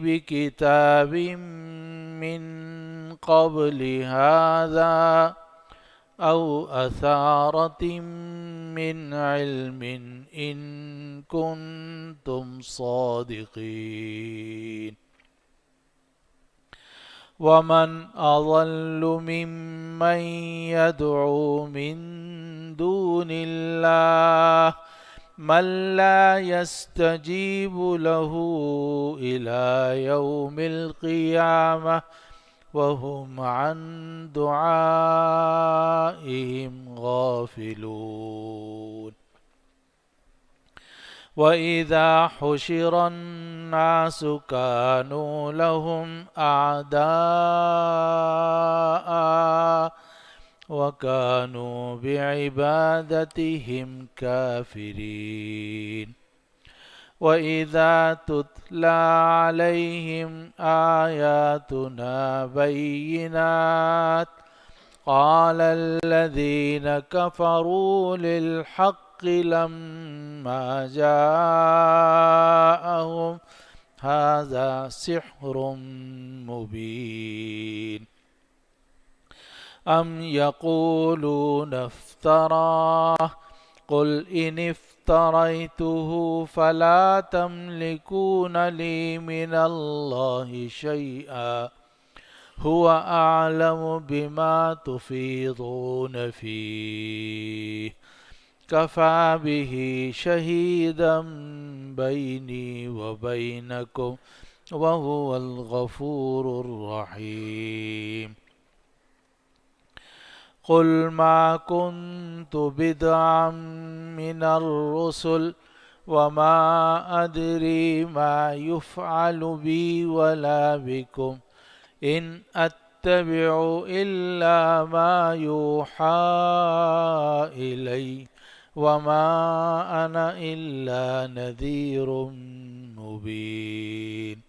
بكتاب من قبل هذا أو أثارة من علم إن كنتم صادقين. ومن أضل ممن يدعو من دون الله من لا يستجيب له إلى يوم القيامة وهم عن دعائهم غافلون. وإذا حشر الناس كانوا لهم أعداء وكانوا بعبادتهم كافرين. وإذا تتلى عليهم آياتنا بينات قال الذين كفروا للحق لما جاءهم هذا سحر مبين. أم يقولون افتراه قل إن افتريته فلا تملكون لي من الله شيئا هو أعلم بما تفيضون فيه كفى به شهيدا بيني وبينكم وهو الغفور الرحيم. قل ما كنت بدعا من الرسل وما أدري ما يفعل بي ولا بكم إن أتبع إلا ما يوحى إلي وما أنا إلا نذير مبين.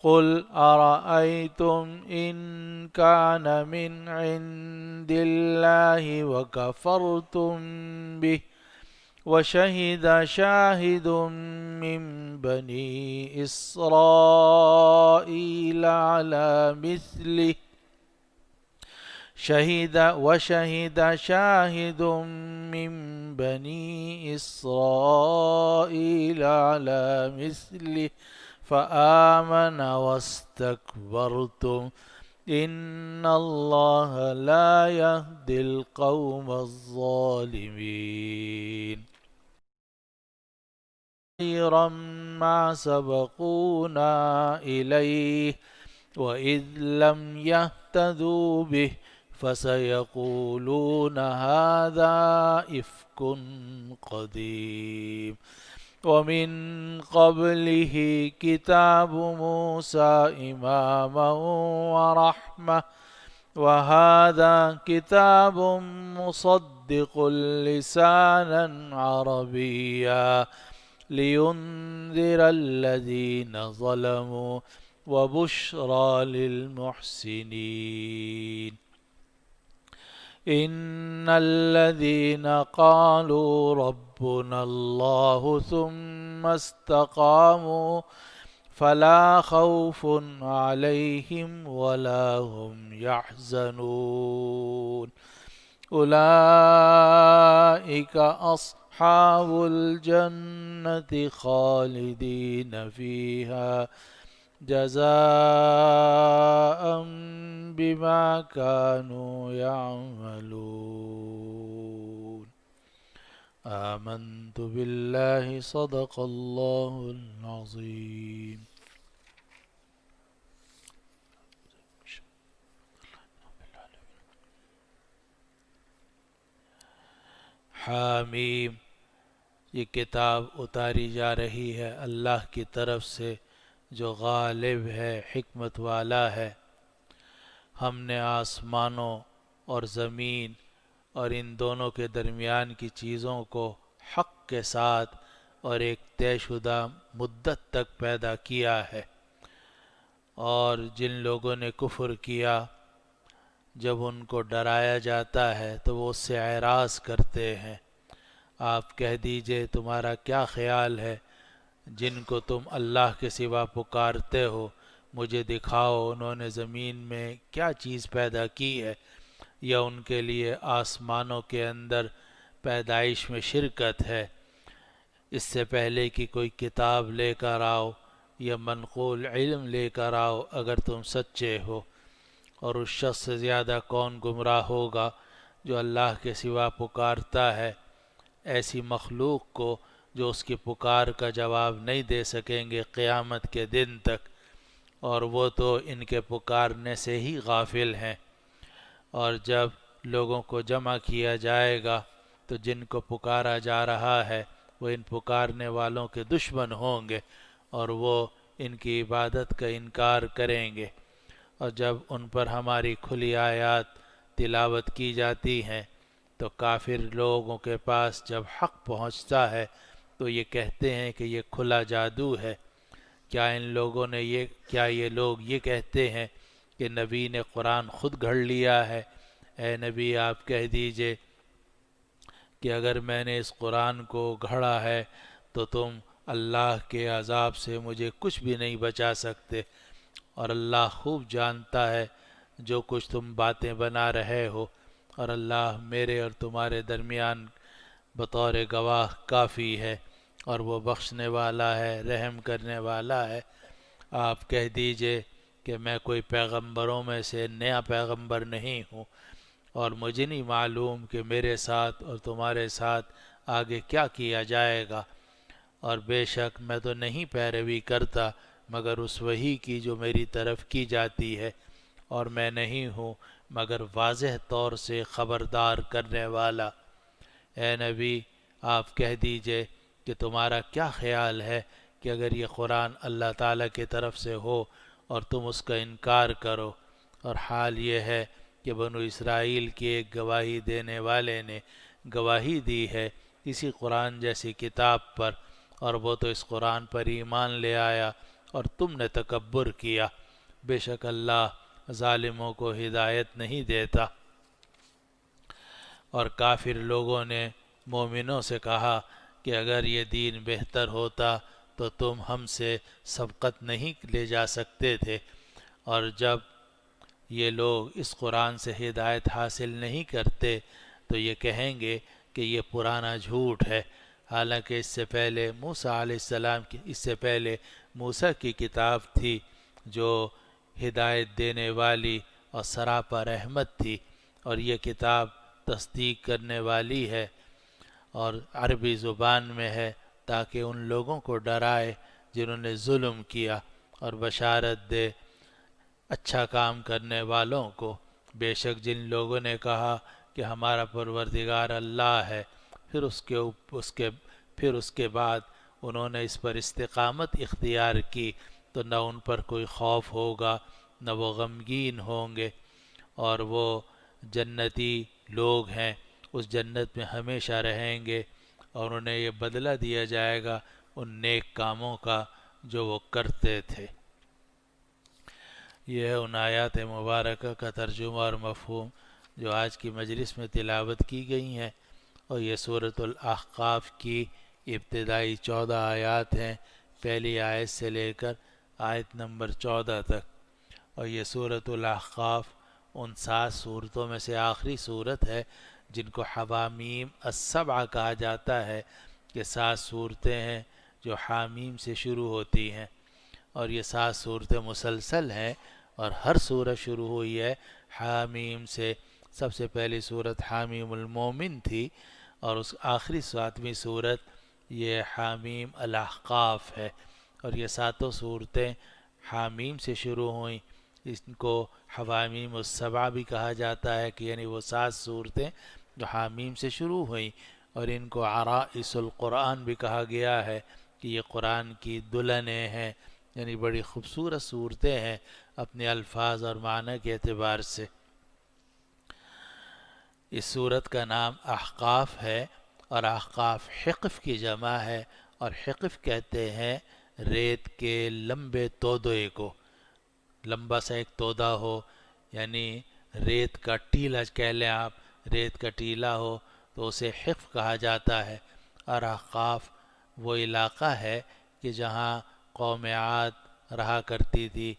قل أرأيتم إن كان من عند الله وكفرتم به وشهد شاهد من بني إسرائيل على مثله وشهد شاهد من بني إسرائيل على مثله فآمن واستكبرتم إن الله لا يهدي القوم الظالمين. خيرا ما سبقونا إليه وإذ لم يهتدوا به فسيقولون هذا إفك قديم. ومن قبله كتاب موسى إماما ورحمة وهذا كتاب مصدق لسانا عربيا لينذر الذين ظلموا وبشرى للمحسنين. إن الذين قالوا ربنا الله ثم استقاموا فلا خوف عليهم ولا هم يحزنون أولئك أصحاب الجنة خالدين فيها جزاء بما كانوا يعملون. آمنت بالله صدق الله العظيم. حامیم، یہ کتاب اتاری جا رہی ہے اللہ کی طرف سے جو غالب ہے، حکمت والا ہے۔ ہم نے آسمانوں اور زمین اور ان دونوں کے درمیان کی چیزوں کو حق کے ساتھ اور ایک طے شدہ مدت تک پیدا کیا ہے، اور جن لوگوں نے کفر کیا جب ان کو ڈرایا جاتا ہے تو وہ اس سے اعراض کرتے ہیں۔ آپ کہہ دیجئے تمہارا کیا خیال ہے جن کو تم اللہ کے سوا پکارتے ہو مجھے دکھاؤ انہوں نے زمین میں کیا چیز پیدا کی ہے، یا ان کے لیے آسمانوں کے اندر پیدائش میں شرکت ہے، اس سے پہلے کہ کوئی کتاب لے کر آؤ یا منقول علم لے کر آؤ اگر تم سچے ہو۔ اور اس شخص سے زیادہ کون گمراہ ہوگا جو اللہ کے سوا پکارتا ہے ایسی مخلوق کو جو اس کی پکار کا جواب نہیں دے سکیں گے قیامت کے دن تک، اور وہ تو ان کے پکارنے سے ہی غافل ہیں۔ اور جب لوگوں کو جمع کیا جائے گا تو جن کو پکارا جا رہا ہے وہ ان پکارنے والوں کے دشمن ہوں گے اور وہ ان کی عبادت کا انکار کریں گے۔ اور جب ان پر ہماری کھلی آیات تلاوت کی جاتی ہیں تو کافر لوگوں کے پاس جب حق پہنچتا ہے تو یہ کہتے ہیں کہ یہ کھلا جادو ہے۔ کیا یہ لوگ یہ کہتے ہیں کہ نبی نے قرآن خود گھڑ لیا ہے؟ اے نبی آپ کہہ دیجئے کہ اگر میں نے اس قرآن کو گھڑا ہے تو تم اللہ کے عذاب سے مجھے کچھ بھی نہیں بچا سکتے، اور اللہ خوب جانتا ہے جو کچھ تم باتیں بنا رہے ہو، اور اللہ میرے اور تمہارے درمیان بطور گواہ کافی ہے، اور وہ بخشنے والا ہے رحم کرنے والا ہے۔ آپ کہہ دیجئے کہ میں کوئی پیغمبروں میں سے نیا پیغمبر نہیں ہوں، اور مجھے نہیں معلوم کہ میرے ساتھ اور تمہارے ساتھ آگے کیا کیا جائے گا، اور بے شک میں تو نہیں پیروی کرتا مگر اس وحی کی جو میری طرف کی جاتی ہے، اور میں نہیں ہوں مگر واضح طور سے خبردار کرنے والا۔ اے نبی آپ کہہ دیجئے کہ تمہارا کیا خیال ہے کہ اگر یہ قرآن اللہ تعالیٰ کی طرف سے ہو اور تم اس کا انکار کرو، اور حال یہ ہے کہ بنو اسرائیل کی ایک گواہی دینے والے نے گواہی دی ہے اسی قرآن جیسی کتاب پر، اور وہ تو اس قرآن پر ایمان لے آیا اور تم نے تکبر کیا۔ بے شک اللہ ظالموں کو ہدایت نہیں دیتا۔ اور کافر لوگوں نے مومنوں سے کہا کہ اگر یہ دین بہتر ہوتا تو تم ہم سے سبقت نہیں لے جا سکتے تھے، اور جب یہ لوگ اس قرآن سے ہدایت حاصل نہیں کرتے تو یہ کہیں گے کہ یہ پرانا جھوٹ ہے، حالانکہ اس سے پہلے موسیٰ کی کتاب تھی جو ہدایت دینے والی اور سراپا رحمت تھی، اور یہ کتاب تصدیق کرنے والی ہے اور عربی زبان میں ہے تاکہ ان لوگوں کو ڈرائے جنہوں نے ظلم کیا، اور بشارت دے اچھا کام کرنے والوں کو۔ بے شک جن لوگوں نے کہا کہ ہمارا پروردگار اللہ ہے، پھر اس کے بعد انہوں نے اس پر استقامت اختیار کی تو نہ ان پر کوئی خوف ہوگا نہ وہ غمگین ہوں گے، اور وہ جنتی لوگ ہیں اس جنت میں ہمیشہ رہیں گے، اور انہیں یہ بدلہ دیا جائے گا ان نیک کاموں کا جو وہ کرتے تھے۔ یہ ہے ان آیات مبارکہ کا ترجمہ اور مفہوم جو آج کی مجلس میں تلاوت کی گئی ہیں، اور یہ سورۃ الاحقاف کی ابتدائی 14 آیات ہیں، پہلی آیت سے لے کر آیت نمبر 14 تک۔ اور یہ سورۃ الاحقاف ان 7 صورتوں میں سے آخری صورت ہے جن کو حوامیم السبع کہا جاتا ہے، کہ 7 صورتیں ہیں جو حامیم سے شروع ہوتی ہیں، اور یہ 7 صورتیں مسلسل ہیں، اور ہر صورت شروع ہوئی ہے حامیم سے۔ سب سے پہلی صورت حامیم المومن تھی، اور اس آخری 7ویں صورت یہ حامیم الاحقاف ہے، اور یہ 7 صورتیں حامیم سے شروع ہوئیں۔ ان کو حوامیم السبع بھی کہا جاتا ہے کہ یعنی وہ 7 صورتیں جو حامیم سے شروع ہوئیں، اور ان کو عرائس القرآن بھی کہا گیا ہے کہ یہ قرآن کی دلہنیں ہیں، یعنی بڑی خوبصورت صورتیں ہیں اپنے الفاظ اور معنی کے اعتبار سے۔ اس صورت کا نام احقاف ہے، اور احقاف حقف کی جمع ہے، اور حقف کہتے ہیں ریت کے لمبے تودے کو۔ لمبا سا ایک تودا ہو، یعنی ریت کا ٹیلا کہہ لیں آپ، ریت کا ٹیلا ہو تو اسے حقف کہا جاتا ہے۔ اور احقاف وہ علاقہ ہے کہ جہاں قوم عاد رہا کرتی تھی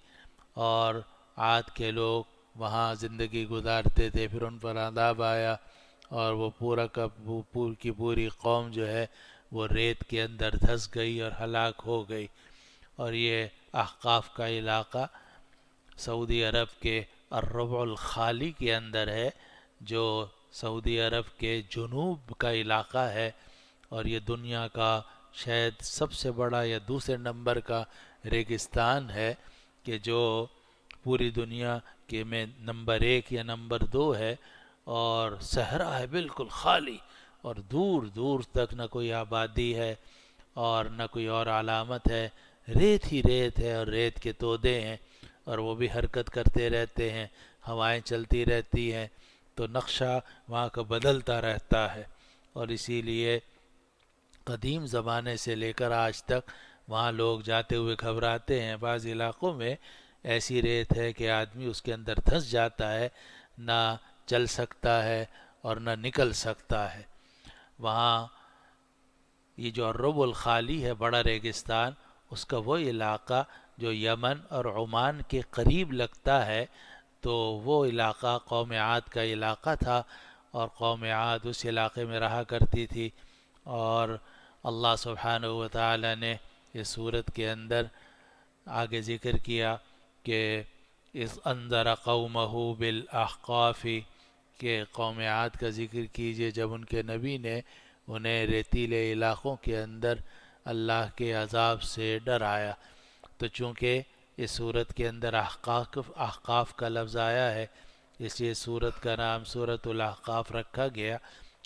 اور عاد کے لوگ وہاں زندگی گزارتے تھے، پھر ان پر عذاب آیا اور وہ پورا کا پور کی پوری قوم جو ہے وہ ریت کے اندر دھس گئی اور ہلاک ہو گئی۔ اور یہ احقاف کا علاقہ سعودی عرب کے الربع الخالی کے اندر ہے، جو سعودی عرب کے جنوب کا علاقہ ہے، اور یہ دنیا کا شاید سب سے بڑا یا دوسرے نمبر کا ریگستان ہے، کہ جو پوری دنیا کے میں نمبر 1 یا نمبر 2 ہے، اور صحرا ہے بالکل خالی، اور دور دور تک نہ کوئی آبادی ہے اور نہ کوئی اور علامت ہے، ریت ہی ریت ہے اور ریت کے تودے ہیں، اور وہ بھی حرکت کرتے رہتے ہیں، ہوائیں چلتی رہتی ہیں، تو نقشہ وہاں کا بدلتا رہتا ہے۔ اور اسی لیے قدیم زمانے سے لے کر آج تک وہاں لوگ جاتے ہوئے گھبراتے ہیں۔ بعض علاقوں میں ایسی ریت ہے کہ آدمی اس کے اندر دھنس جاتا ہے، نہ چل سکتا ہے اور نہ نکل سکتا ہے۔ وہاں یہ جو الربع الخالی ہے، بڑا ریگستان، اس کا وہ علاقہ جو یمن اور عمان کے قریب لگتا ہے، تو وہ علاقہ قوم عاد کا علاقہ تھا، اور قوم عاد اس علاقے میں رہا کرتی تھی۔ اور اللہ سبحانہ و تعالی نے اس صورت کے اندر آگے ذکر کیا کہ اس انذر قومہ بالاحقاف، کہ قوم عاد کا ذکر کیجئے جب ان کے نبی نے انہیں ریتیلے علاقوں کے اندر اللہ کے عذاب سے ڈرایا۔ تو چونکہ اس صورت کے اندر احقاف کا لفظ آیا ہے، اس لیے صورت کا نام سورۃ الاحقاف رکھا گیا،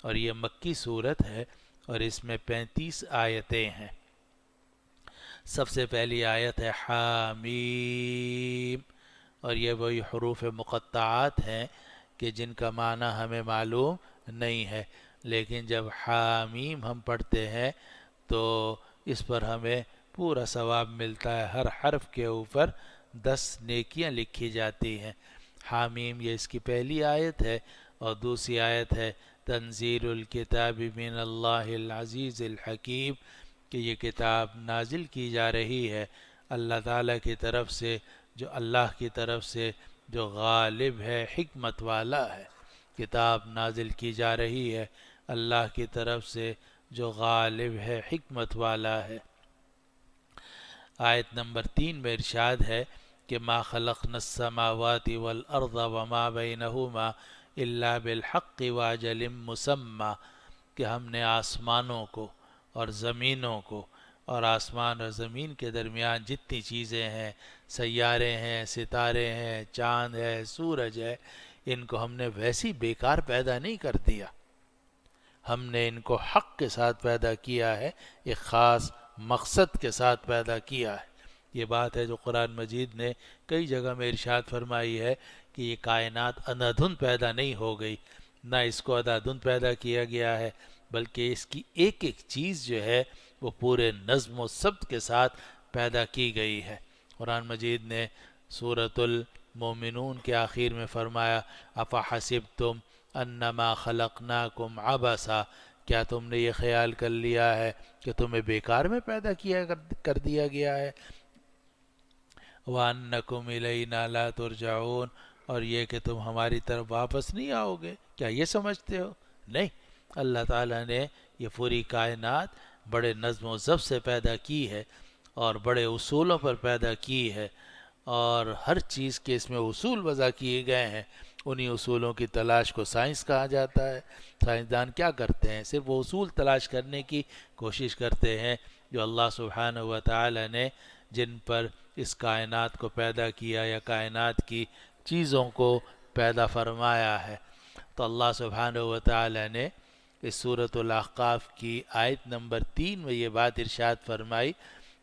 اور یہ مکی صورت ہے، اور اس میں 35 آیتیں ہیں۔ سب سے پہلی آیت ہے حامیم، اور یہ وہی حروف مقطعات ہیں کہ جن کا معنی ہمیں معلوم نہیں ہے، لیکن جب حامیم ہم پڑھتے ہیں تو اس پر ہمیں پورا ثواب ملتا ہے، ہر حرف کے اوپر 10 نیکیاں لکھی جاتی ہیں۔ حامیم یہ اس کی پہلی آیت ہے، اور دوسری آیت ہے تنزیل الکتاب من اللہ العزیز الحکیم، کہ یہ کتاب نازل کی جا رہی ہے اللہ تعالیٰ کی طرف سے، جو اللہ کی طرف سے جو غالب ہے، حکمت والا ہے۔ کتاب نازل کی جا رہی ہے اللہ کی طرف سے جو غالب ہے، حکمت والا ہے۔ آیت نمبر 3 میں ارشاد ہے کہ ما خلقنا السماوات والارض وما بینہما الا بالحق واجل مسمى، کہ ہم نے آسمانوں کو اور زمینوں کو، اور آسمان اور زمین کے درمیان جتنی چیزیں ہیں، سیارے ہیں، ستارے ہیں، چاند ہے، سورج ہے، ان کو ہم نے ویسی بیکار پیدا نہیں کر دیا، ہم نے ان کو حق کے ساتھ پیدا کیا ہے، ایک خاص مقصد کے ساتھ پیدا کیا ہے۔ یہ بات ہے جو قرآن مجید نے کئی جگہ میں ارشاد فرمائی ہے کہ یہ کائنات اندھدھن پیدا نہیں ہو گئی، نہ اس کو اندھدھن پیدا کیا گیا ہے، بلکہ اس کی ایک ایک چیز جو ہے وہ پورے نظم و ضبط کے ساتھ پیدا کی گئی ہے۔ قرآن مجید نے سورۃ المومنون کے آخر میں فرمایا افحسبتم انما خلقناکم عبثا، کیا تم نے یہ خیال کر لیا ہے کہ تمہیں بیکار میں پیدا کر دیا گیا ہے، وَأَنَّكُمْ إِلَيْنَا لَا تُرْجَعُونَ، اور یہ کہ تم ہماری طرف واپس نہیں آؤ گے، کیا یہ سمجھتے ہو؟ نہیں، اللہ تعالیٰ نے یہ پوری کائنات بڑے نظم و ضبط سے پیدا کی ہے، اور بڑے اصولوں پر پیدا کی ہے، اور ہر چیز کے اس میں اصول وضع کیے گئے ہیں۔ انہی اصولوں کی تلاش کو سائنس کہا جاتا ہے۔ سائنسدان کیا کرتے ہیں؟ صرف وہ اصول تلاش کرنے کی کوشش کرتے ہیں جو اللہ سبحانہ و تعالی نے جن پر اس کائنات کو پیدا کیا یا کائنات کی چیزوں کو پیدا فرمایا ہے۔ تو اللہ سبحانہ و تعالی نے اس سورۃ الاحقاف کی آیت نمبر 3 میں یہ بات ارشاد فرمائی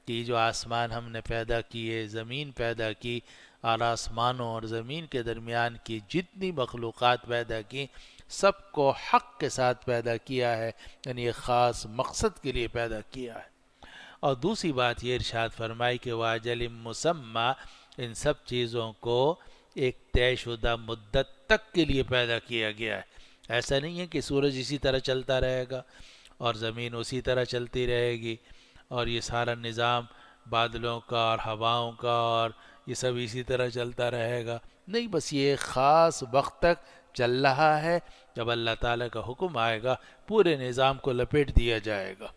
کہ جو آسمان ہم نے پیدا کیے، زمین پیدا کی، اور آسمانوں اور زمین کے درمیان کی جتنی مخلوقات پیدا کی، سب کو حق کے ساتھ پیدا کیا ہے، یعنی ایک خاص مقصد کے لیے پیدا کیا ہے۔ اور دوسری بات یہ ارشاد فرمائی کہ واجل مسمى، ان سب چیزوں کو ایک طے شدہ مدت تک کے لیے پیدا کیا گیا ہے۔ ایسا نہیں ہے کہ سورج اسی طرح چلتا رہے گا اور زمین اسی طرح چلتی رہے گی اور یہ سارا نظام بادلوں کا اور ہواؤں کا اور یہ سب اسی طرح چلتا رہے گا؟ نہیں، بس یہ ایک خاص وقت تک چل رہا ہے، جب اللہ تعالیٰ کا حکم آئے گا پورے نظام کو لپیٹ دیا جائے گا۔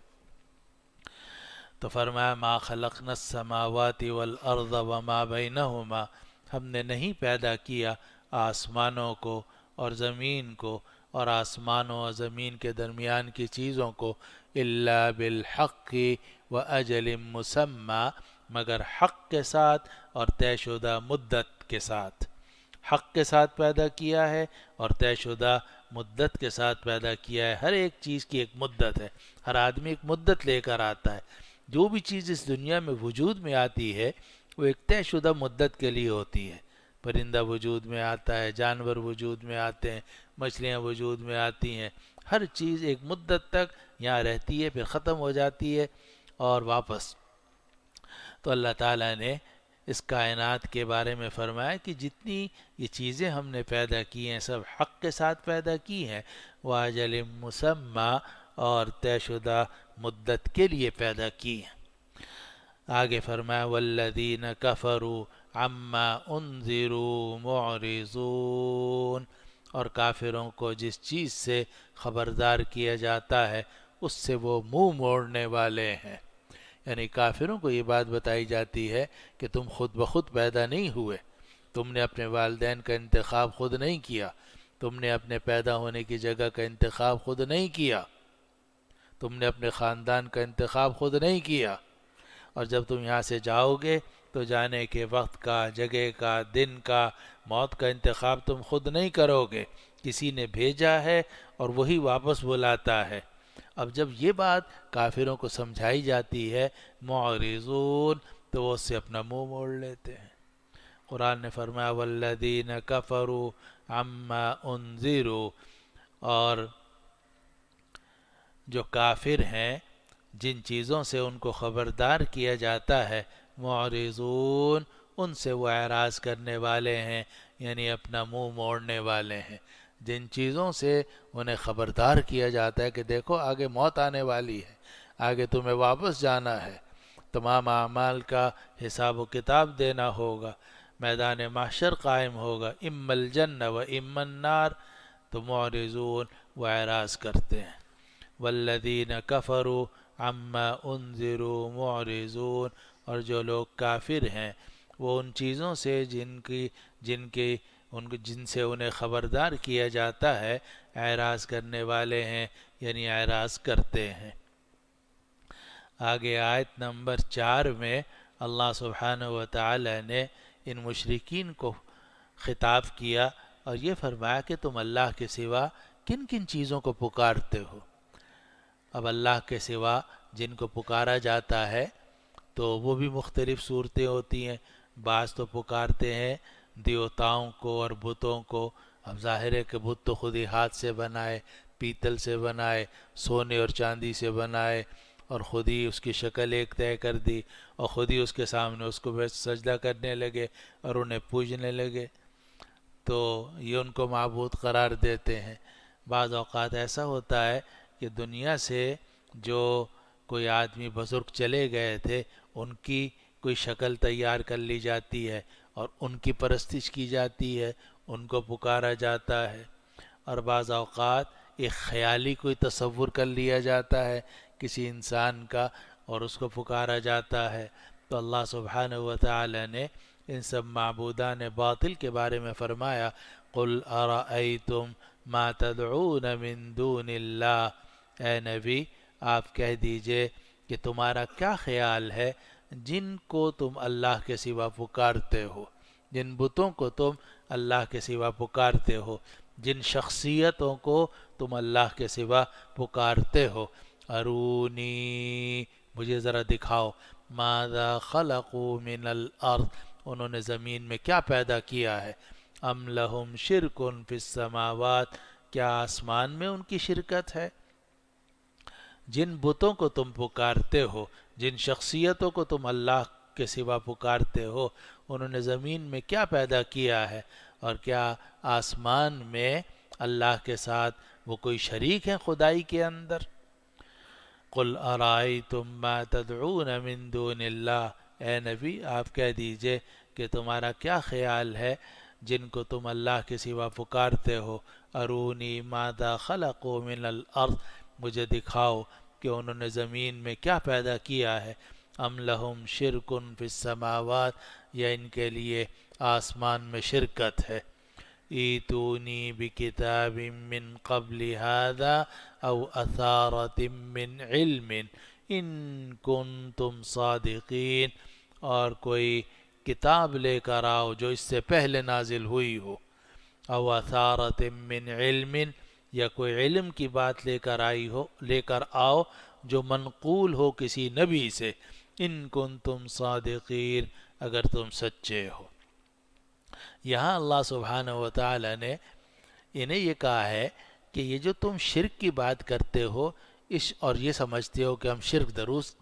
تو فرمایا ما خلقنا السماوات والارض وما بینہما، ہم نے نہیں پیدا کیا آسمانوں کو اور زمین کو اور آسمانوں اور زمین کے درمیان کی چیزوں کو الا بالحق واجل مسمى، مگر حق کے ساتھ اور طے شدہ مدت کے ساتھ۔ حق کے ساتھ پیدا کیا ہے اور طے شدہ مدت کے ساتھ پیدا کیا ہے۔ ہر ایک چیز کی ایک مدت ہے، ہر آدمی ایک مدت لے کر آتا ہے۔ جو بھی چیز اس دنیا میں وجود میں آتی ہے وہ ایک طے شدہ مدت کے لیے ہوتی ہے۔ پرندہ وجود میں آتا ہے، جانور وجود میں آتے ہیں، مچھلیاں وجود میں آتی ہیں، ہر چیز ایک مدت تک یہاں رہتی ہے، پھر ختم ہو جاتی ہے اور واپس۔ تو اللہ تعالیٰ نے اس کائنات کے بارے میں فرمایا کہ جتنی یہ چیزیں ہم نے پیدا کی ہیں سب حق کے ساتھ پیدا کی ہیں، وَأَجَلٍ مُّسَمَّى، اور طے شدہ مدت کے لیے پیدا کی ہیں۔ آگے فرمایا وَالَّذِينَ كَفَرُوا عَمَّا أُنذِرُوا مُعْرِضُونَ، اور کافروں کو جس چیز سے خبردار کیا جاتا ہے اس سے وہ منہ موڑنے والے ہیں۔ یعنی کافروں کو یہ بات بتائی جاتی ہے کہ تم خود بخود پیدا نہیں ہوئے، تم نے اپنے والدین کا انتخاب خود نہیں کیا، تم نے اپنے پیدا ہونے کی جگہ کا انتخاب خود نہیں کیا، تم نے اپنے خاندان کا انتخاب خود نہیں کیا، اور جب تم یہاں سے جاؤ گے تو جانے کے وقت کا، جگہ کا، دن کا، موت کا انتخاب تم خود نہیں کرو گے، کسی نے بھیجا ہے اور وہی واپس بلاتا ہے۔ اب جب یہ بات کافروں کو سمجھائی جاتی ہے معرضون، تو وہ اس سے اپنا منہ موڑ لیتے ہیں۔ قرآن نے فرمایا والذین کفروا عما انذروا، اور جو کافر ہیں جن چیزوں سے ان کو خبردار کیا جاتا ہے معرضون، ان سے وہ اعراض کرنے والے ہیں، یعنی اپنا منہ موڑنے والے ہیں۔ جن چیزوں سے انہیں خبردار کیا جاتا ہے کہ دیکھو آگے موت آنے والی ہے، آگے تمہیں واپس جانا ہے، تمام اعمال کا حساب و کتاب دینا ہوگا، میدان محشر قائم ہوگا، اما الجنہ و اما النار، تو معرضون وہ اعراض کرتے ہیں۔ والذین کفروا عما انذروا معرضون، اور جو لوگ کافر ہیں وہ ان چیزوں سے جن سے انہیں خبردار کیا جاتا ہے اعراض کرنے والے ہیں، یعنی اعراض کرتے ہیں۔ آگے آیت نمبر 4 میں اللہ سبحانہ و تعالی نے ان مشرکین کو خطاب کیا اور یہ فرمایا کہ تم اللہ کے سوا کن کن چیزوں کو پکارتے ہو۔ اب اللہ کے سوا جن کو پکارا جاتا ہے تو وہ بھی مختلف صورتیں ہوتی ہیں۔ بعض تو پکارتے ہیں دیوتاؤں کو اور بتوں کو۔ اب ظاہر ہے کہ بت تو خود ہی ہاتھ سے بنائے، پیتل سے بنائے، سونے اور چاندی سے بنائے، اور خود ہی اس کی شکل ایک طے کر دی اور خود ہی اس کے سامنے اس کو سجدہ کرنے لگے اور انہیں پوجنے لگے، تو یہ ان کو معبود قرار دیتے ہیں۔ بعض اوقات ایسا ہوتا ہے کہ دنیا سے جو کوئی آدمی بزرگ چلے گئے تھے ان کی کوئی شکل تیار کر لی جاتی ہے اور ان کی پرستش کی جاتی ہے، ان کو پکارا جاتا ہے۔ اور بعض اوقات ایک خیالی کوئی تصور کر لیا جاتا ہے کسی انسان کا اور اس کو پکارا جاتا ہے۔ تو اللہ سبحانہ و تعالی نے ان سب معبودان باطل کے بارے میں فرمایا قل ارأیتم ما تدعون من دون اللہ، اے نبی آپ کہہ دیجئے کہ تمہارا کیا خیال ہے جن کو تم اللہ کے سوا پکارتے ہو، جن بتوں کو تم اللہ کے سوا پکارتے ہو، جن شخصیتوں کو تم اللہ کے سوا پکارتے ہو، ارونی مجھے ذرا دکھاؤ، ماذا خلقوا من الارض انہوں نے زمین میں کیا پیدا کیا ہے، ام لہم شرک فی السماوات کیا آسمان میں ان کی شرکت ہے۔ جن بتوں کو تم پکارتے ہو، جن شخصیتوں کو تم اللہ کے سوا پکارتے ہو، انہوں نے زمین میں کیا پیدا کیا ہے، اور کیا آسمان میں اللہ کے ساتھ وہ کوئی شریک ہیں خدائی کے اندر۔ قل ارائیتم ما تدعون من دون اللہ، اے نبی آپ کہہ دیجئے کہ تمہارا کیا خیال ہے جن کو تم اللہ کے سوا پکارتے ہو، ارونی ماذا خلقوا من الارض، مجھے دکھاؤ کہ انہوں نے زمین میں کیا پیدا کیا ہے، ام لہم شرک فی السماوات، یا ان کے لیے آسمان میں شرکت ہے، ایتونی بکتاب من قبل هذا او اثارت من علم ان کنتم صادقین، اور کوئی کتاب لے کر آؤ جو اس سے پہلے نازل ہوئی ہو، او اثارت من علم، یا کوئی علم کی بات لے کر آؤ جو منقول ہو کسی نبی سے، ان کنتم صادقین، اگر تم سچے ہو۔ یہاں اللہ سبحانہ و تعالی نے انہیں یہ کہا ہے کہ یہ جو تم شرک کی بات کرتے ہو اور یہ سمجھتے ہو کہ ہم شرک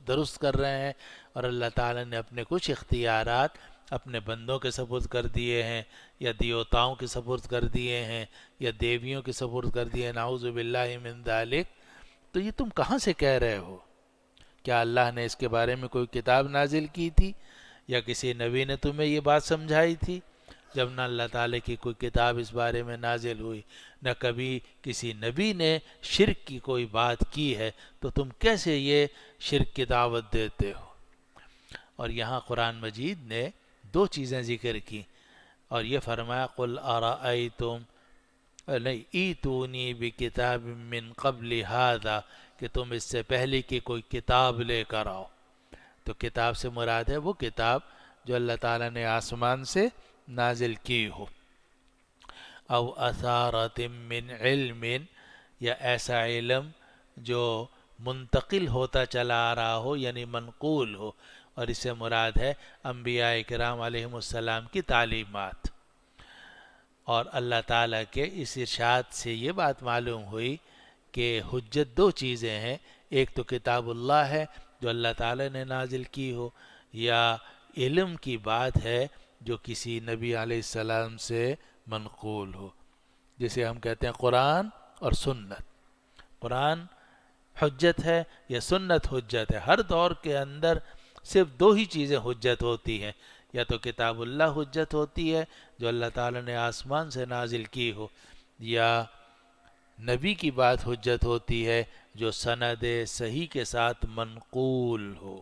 درست کر رہے ہیں، اور اللہ تعالیٰ نے اپنے کچھ اختیارات اپنے بندوں کے سپرد کر دیے ہیں، یا دیوتاؤں کے سپرد کر دیے ہیں، یا دیویوں کے سپرد کر دیے ہیں، نعوذ باللہ من ذالک، تو یہ تم کہاں سے کہہ رہے ہو؟ کیا اللہ نے اس کے بارے میں کوئی کتاب نازل کی تھی، یا کسی نبی نے تمہیں یہ بات سمجھائی تھی؟ جب نہ اللہ تعالیٰ کی کوئی کتاب اس بارے میں نازل ہوئی، نہ کبھی کسی نبی نے شرک کی کوئی بات کی ہے، تو تم کیسے یہ شرک کی دعوت دیتے ہو؟ اور یہاں قرآن مجید نے دو چیزیں ذکر کی، اور یہ فرمایا قل ارائیتم، نہیں، ایتونی بکتاب من قبل ھذا، کہ تم اس سے پہلے کی کوئی کتاب لے کر آؤ۔ تو کتاب سے مراد ہے وہ کتاب جو اللہ تعالیٰ نے آسمان سے نازل کی ہو، او اثارت من علم، یا ایسا علم جو منتقل ہوتا چلا آ رہا ہو، یعنی منقول ہو، اور اس سے مراد ہے انبیاء کرام علیہم السلام کی تعلیمات۔ اور اللہ تعالیٰ کے اس ارشاد سے یہ بات معلوم ہوئی کہ حجت دو چیزیں ہیں، ایک تو کتاب اللہ ہے جو اللہ تعالیٰ نے نازل کی ہو، یا علم کی بات ہے جو کسی نبی علیہ السلام سے منقول ہو، جسے ہم کہتے ہیں قرآن اور سنت۔ قرآن حجت ہے یا سنت حجت ہے؟ ہر دور کے اندر صرف دو ہی چیزیں حجت ہوتی ہیں، یا تو کتاب اللہ حجت ہوتی ہے جو اللہ تعالیٰ نے آسمان سے نازل کی ہو، یا نبی کی بات حجت ہوتی ہے جو سند صحیح کے ساتھ منقول ہو،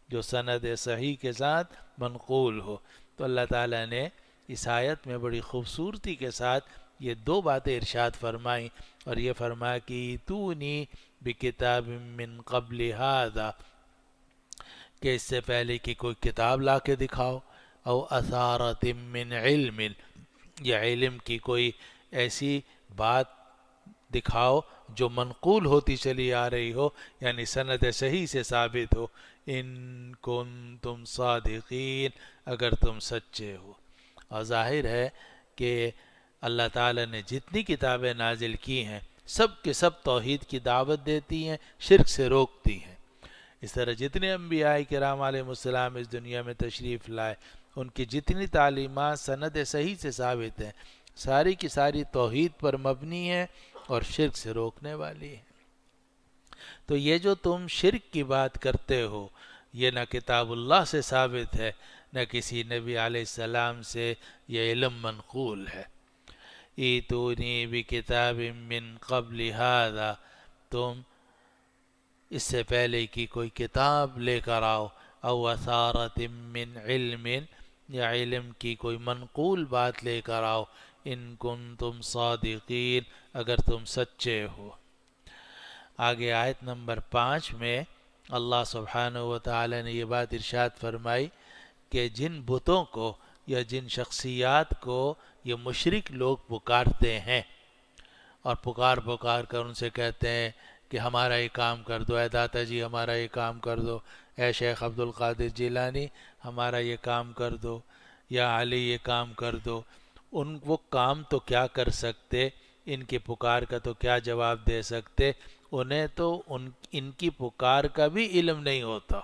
جو سند صحیح کے ساتھ منقول ہو۔ تو اللہ تعالیٰ نے اس آیت میں بڑی خوبصورتی کے ساتھ یہ دو باتیں ارشاد فرمائیں، اور یہ فرمایا کہ ایتونی بکتاب من قبل ھذا، کہ اس سے پہلے کی کوئی کتاب لا کے دکھاؤ، او اثارت من علم، یا علم کی کوئی ایسی بات دکھاؤ جو منقول ہوتی چلی آ رہی ہو، یعنی سند صحیح سے ثابت ہو، ان کنتم صادقین، اگر تم سچے ہو۔ اور ظاہر ہے کہ اللہ تعالیٰ نے جتنی کتابیں نازل کی ہیں سب کے سب توحید کی دعوت دیتی ہیں، شرک سے روکتی ہیں۔ اس طرح جتنے انبیاء کرام علیہ السلام اس دنیا میں تشریف لائے، ان کی جتنی تعلیمات سند صحیح سے ثابت ہیں، ساری کی ساری توحید پر مبنی ہیں اور شرک سے روکنے والی ہیں۔ تو یہ جو تم شرک کی بات کرتے ہو، یہ نہ کتاب اللہ سے ثابت ہے، نہ کسی نبی علیہ السلام سے یہ علم منقول ہے۔ ایتونی بکتاب من قبل ھذا، تم اس سے پہلے کی کوئی کتاب لے کر آؤ، او اثارت من علم، یا علم کی کوئی منقول بات لے کر آؤ، ان کنتم صادقین، اگر تم سچے ہو۔ آگے آیت نمبر 5 میں اللہ سبحانہ و تعالی نے یہ بات ارشاد فرمائی کہ جن بتوں کو یا جن شخصیات کو یہ مشرک لوگ پکارتے ہیں، اور پکار کر ان سے کہتے ہیں کہ ہمارا یہ کام کر دو، اے داتا جی ہمارا یہ کام کر دو، اے شیخ عبد القادر جیلانی ہمارا یہ کام کر دو، یا علی یہ کام کر دو، وہ کام تو کیا کر سکتے، ان کی پکار کا تو کیا جواب دے سکتے، انہیں تو ان کی پکار کا بھی علم نہیں ہوتا،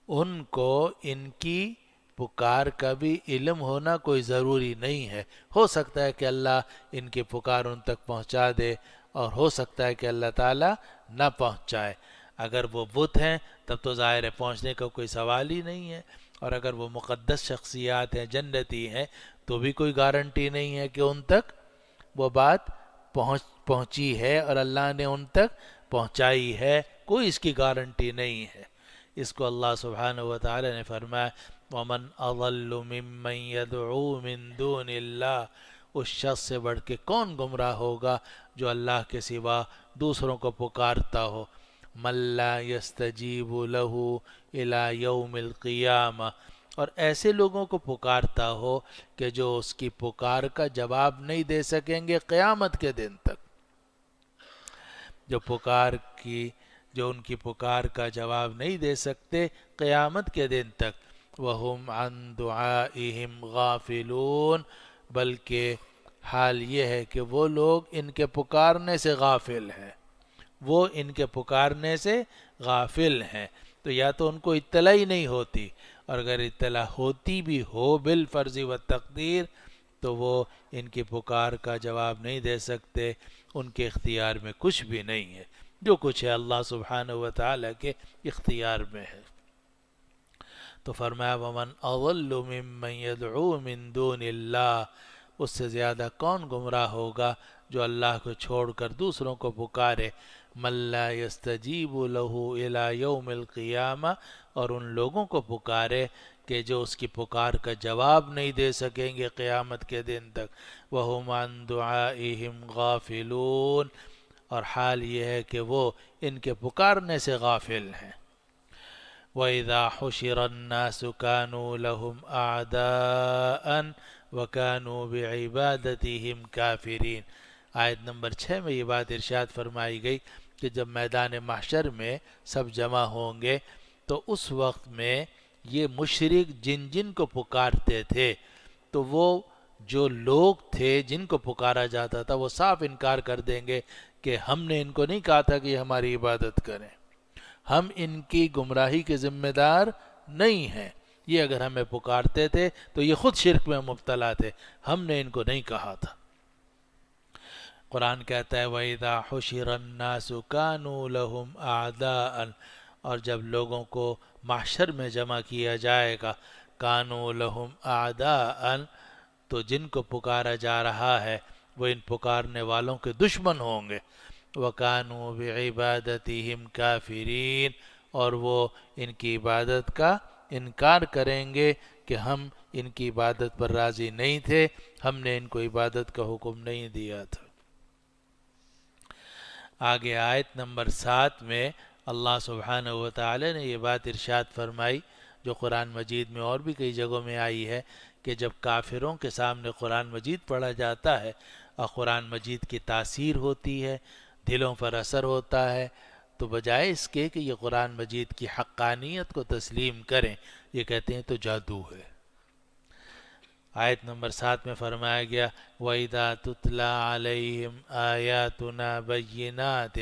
ان کو ان کی پکار کا بھی علم ہونا کوئی ضروری نہیں ہے۔ ہو سکتا ہے کہ اللہ ان کی پکار ان تک پہنچا دے، اور ہو سکتا ہے کہ اللہ تعالیٰ نہ پہنچائے۔ اگر وہ بت ہیں تب تو ظاہر ہے پہنچنے کا کوئی سوال ہی نہیں ہے، اور اگر وہ مقدس شخصیات ہیں، جنتی ہیں، تو بھی کوئی گارنٹی نہیں ہے کہ ان تک وہ بات پہنچی ہے اور اللہ نے ان تک پہنچائی ہے، کوئی اس کی گارنٹی نہیں ہے۔ اس کو اللہ سبحانہ و تعالی نے فرمایا وَمَنْ أَضَلُّ مِمَّنْ يَدْعُو مِن دُونِ اللَّهِ، اس شخص سے بڑھ کے کون گمراہ ہوگا جو اللہ کے سوا دوسروں کو پکارتا ہو، مَن لَا يَسْتَجِيبُ لَهُ إِلَى يَوْمِ الْقِيَامَةِ، اور ایسے لوگوں کو پکارتا ہو کہ جو اس کی پکار کا جواب نہیں دے سکیں گے قیامت کے دن تک، جو ان کی پکار کا جواب نہیں دے سکتے قیامت کے دن تک۔ وَهُمْ عَنْ دُعَائِهِمْ غَافِلُونَ، بلکہ حال یہ ہے کہ وہ لوگ ان کے پکارنے سے غافل ہیں، وہ ان کے پکارنے سے غافل ہیں۔ تو یا تو ان کو اطلاع ہی نہیں ہوتی، اور اگر اطلاع ہوتی بھی ہو بالفرض و تقدیر تو وہ ان کی پکار کا جواب نہیں دے سکتے، ان کے اختیار میں کچھ بھی نہیں ہے، جو کچھ ہے اللہ سبحانہ و تعالیٰ کے اختیار میں ہے۔ تو فرمایا وَمَنْ أَضَلُّ مِمَّنْ يَدْعُو مِن دُونِ اللَّهِ، اس سے زیادہ کون گمراہ ہوگا جو اللہ کو چھوڑ کر دوسروں کو پکارے، مَن لَا يَسْتَجِيبُ لَهُ إِلَى يَوْمِ الْقِيَامَةِ، اور ان لوگوں کو پکارے کہ جو اس کی پکار کا جواب نہیں دے سکیں گے قیامت کے دن تک۔ وَهُمْ عَنْ دُعَائِهِمْ غَافِلُونَ، اور حال یہ ہے کہ وہ ان کے پکارنے سے غافل ہیں۔ وَإِذَا حُشِرَ النَّاسُ كَانُوا لَهُمْ أَعْدَاءً وَكَانُوا بِعِبَادَتِهِمْ كَافِرِينَ۔ آیت نمبر 6 میں یہ بات ارشاد فرمائی گئی کہ جب میدان محشر میں سب جمع ہوں گے تو اس وقت میں یہ مشرک جن جن کو پکارتے تھے تو وہ جو لوگ تھے جن کو پکارا جاتا تھا وہ صاف انکار کر دیں گے کہ ہم نے ان کو نہیں کہا تھا کہ یہ ہماری عبادت کریں، ہم ان کی گمراہی کے ذمہ دار نہیں ہیں، یہ اگر ہمیں پکارتے تھے تو یہ خود شرک میں مبتلا تھے، ہم نے ان کو نہیں کہا تھا۔ قرآن کہتا ہے وَإِذَا حُشِرَ النَّاسُ كَانُوا لَهُمْ أَعْدَاءً، اور جب لوگوں کو محشر میں جمع کیا جائے گا، كَانُوا لَهُمْ أَعْدَاءً، تو جن کو پکارا جا رہا ہے وہ ان پکارنے والوں کے دشمن ہوں گے، وَكَانُوا بِعِبَادَتِهِمْ كَافِرِينَ، اور وہ ان کی عبادت کا انکار کریں گے کہ ہم ان کی عبادت پر راضی نہیں تھے، ہم نے ان کو عبادت کا حکم نہیں دیا تھا۔ آگے آیت نمبر 7 میں اللہ سبحانہ و تعالی نے یہ بات ارشاد فرمائی جو قرآن مجید میں اور بھی کئی جگہوں میں آئی ہے کہ جب کافروں کے سامنے قرآن مجید پڑھا جاتا ہے اور قرآن مجید کی تاثیر ہوتی ہے، دلوں پر اثر ہوتا ہے، تو بجائے اس کے کہ یہ قرآن مجید کی حقانیت کو تسلیم کریں، یہ کہتے ہیں تو جادو ہے۔ آیت نمبر 7 میں فرمایا گیا وَإِذَا تُتْلَى عَلَيْهِمْ آيَاتُنَا بَيِّنَاتٍ،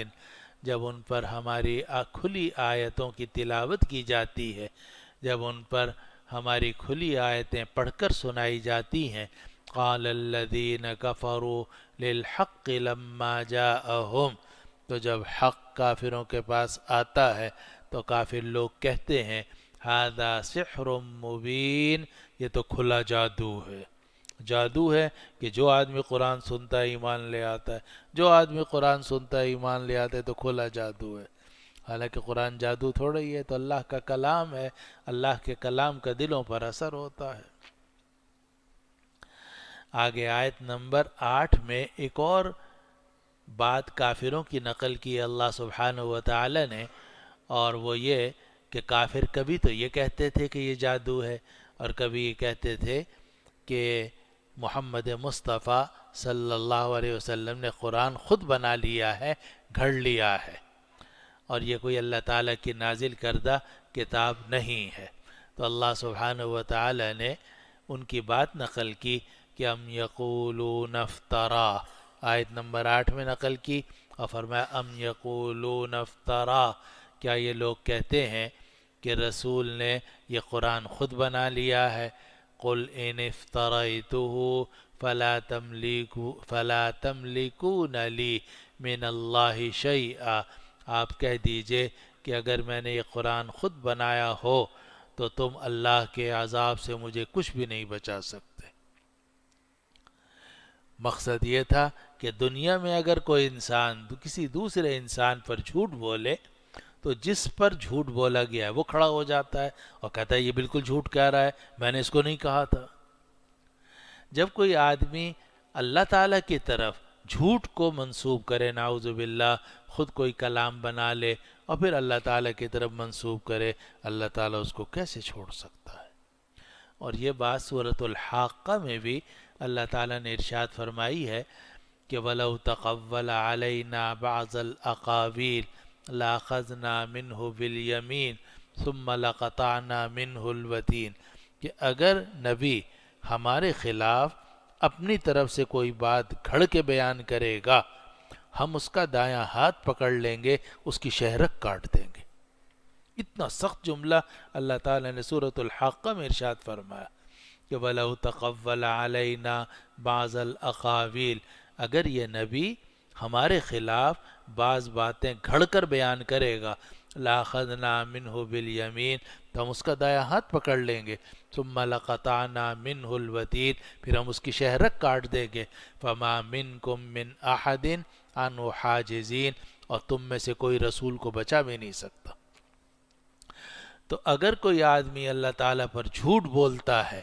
جب ان پر ہماری کھلی آیتوں کی تلاوت کی جاتی ہے، جب ان پر ہماری کھلی آیتیں پڑھ کر سنائی جاتی ہیں، قَالَ الَّذِينَ كَفَرُوا لِلْحَقِّ لَمَّا جَاءَهُمْ، تو جب حق کافروں کے پاس آتا ہے تو کافر لوگ کہتے ہیں هَذَا سِحْرٌ مُبِينٌ، یہ تو کھلا جادو ہے۔ جادو ہے کہ جو آدمی قرآن سنتا ہے ایمان لے آتا ہے، جو آدمی قرآن سنتا ہے ایمان لے آتا ہے، تو کھلا جادو ہے۔ حالانکہ قرآن جادو تھوڑا ہی ہے، تو اللہ کا کلام ہے، اللہ کے کلام کا دلوں پر اثر ہوتا ہے۔ آگے آیت نمبر 8 میں ایک اور بات کافروں کی نقل کی اللہ سبحانہ و تعالی نے، اور وہ یہ کہ کافر کبھی تو یہ کہتے تھے کہ یہ جادو ہے، اور کبھی یہ کہتے تھے کہ محمد مصطفیٰ صلی اللہ علیہ وسلم نے قرآن خود بنا لیا ہے، گھڑ لیا ہے، اور یہ کوئی اللہ تعالیٰ کی نازل کردہ کتاب نہیں ہے۔ تو اللہ سبحانہ و تعالی نے ان کی بات نقل کی کہ ام یقولون افترا، آیت نمبر 8 میں نقل کی اور فرمایا ام یقولون افترا، کیا یہ لوگ کہتے ہیں کہ رسول نے یہ قرآن خود بنا لیا ہے؟ قل ان افتریتہ فلا تملکون لی من اللہ شیئا، آپ کہہ دیجئے کہ اگر میں نے یہ قرآن خود بنایا ہو تو تم اللہ کے عذاب سے مجھے کچھ بھی نہیں بچا سکتے۔ مقصد یہ تھا کہ دنیا میں اگر کوئی انسان کسی دوسرے انسان پر جھوٹ بولے تو جس پر جھوٹ بولا گیا ہے وہ کھڑا ہو جاتا ہے اور کہتا ہے یہ بالکل جھوٹ کہہ رہا ہے، میں نے اس کو نہیں کہا تھا۔ جب کوئی آدمی اللہ تعالیٰ کی طرف جھوٹ کو منسوب کرے، نعوذ باللہ، خود کوئی کلام بنا لے اور پھر اللہ تعالیٰ کی طرف منسوب کرے، اللہ تعالیٰ اس کو کیسے چھوڑ سکتا ہے؟ اور یہ بات سورۃ الحاقہ میں بھی اللہ تعالیٰ نے ارشاد فرمائی ہے کہ وَلَوْ تَقَوَّلَ عَلَيْنَا بَعْضَ الْأَقَاوِيلِ لَأَخَذْنَا مِنْهُ بِالْيَمِينِ ثُمَّ لَقَطَعْنَا مِنْهُ الْوَتِينَ، کہ اگر نبی ہمارے خلاف اپنی طرف سے کوئی بات گھڑ کے بیان کرے گا، ہم اس کا دایاں ہاتھ پکڑ لیں گے، اس کی شہرک کاٹ دیں گے۔ اتنا سخت جملہ اللہ تعالیٰ نے سورۃ الحاقہ میں ارشاد فرمایا کہ وَلَوْ تَقَوَّلَ عَلَيْنَا بَعْضَ الْأَقَاوِيلِ، اگر یہ نبی ہمارے خلاف بعض باتیں گھڑ کر بیان کرے گا، لَأَخَذْنَا مِنْهُ بِالْيَمِينِ، تو ہم اس کا دایاں ہاتھ پکڑ لیں گے، ثُمَّ لَقَطَعْنَا مِنْهُ الْوَتِينَ، پھر ہم اس کی شہرک کاٹ دیں گے، فَمَا مِنْكُمْ مِنْ أَحَدٍ عَنْهُ حَاجِزِينَ، اور تم میں سے کوئی رسول کو بچا بھی نہیں سکتا۔ تو اگر کوئی آدمی اللہ تعالیٰ پر جھوٹ بولتا ہے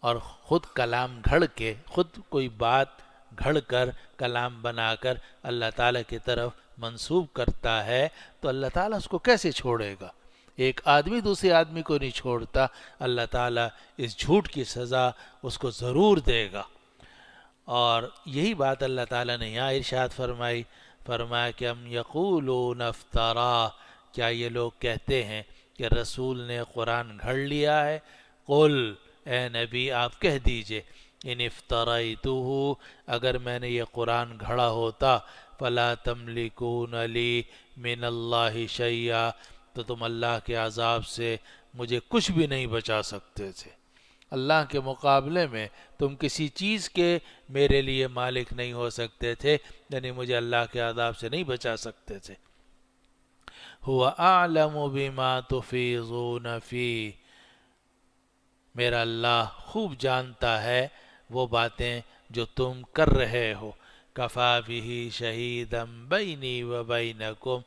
اور خود کلام گھڑ کے، خود کوئی بات گھڑ کر کلام بنا کر اللہ تعالیٰ کی طرف منسوب کرتا ہے تو اللہ تعالیٰ اس کو کیسے چھوڑے گا؟ ایک آدمی دوسرے آدمی کو نہیں چھوڑتا، اللہ تعالیٰ اس جھوٹ کی سزا اس کو ضرور دے گا۔ اور یہی بات اللہ تعالیٰ نے یہاں ارشاد فرمایا کہ ہم یقولون افطرا، کیا یہ لوگ کہتے ہیں کہ رسول نے قرآن گھڑ لیا ہے؟ قل، اے نبی آپ کہہ دیجئے، ان افتریتہ، اگر میں نے یہ قرآن گھڑا ہوتا، فلا تملکون لی من اللہ شیئا، تو تم اللہ کے عذاب سے مجھے کچھ بھی نہیں بچا سکتے تھے۔ اللہ کے مقابلے میں تم کسی چیز کے میرے لیے مالک نہیں ہو سکتے تھے، یعنی مجھے اللہ کے عذاب سے نہیں بچا سکتے تھے۔ هو اعلم بما تفیضون فی، میرا اللہ خوب جانتا ہے وہ باتیں جو تم کر رہے ہو۔ کفا بہ شہیدا بینی و بینکم،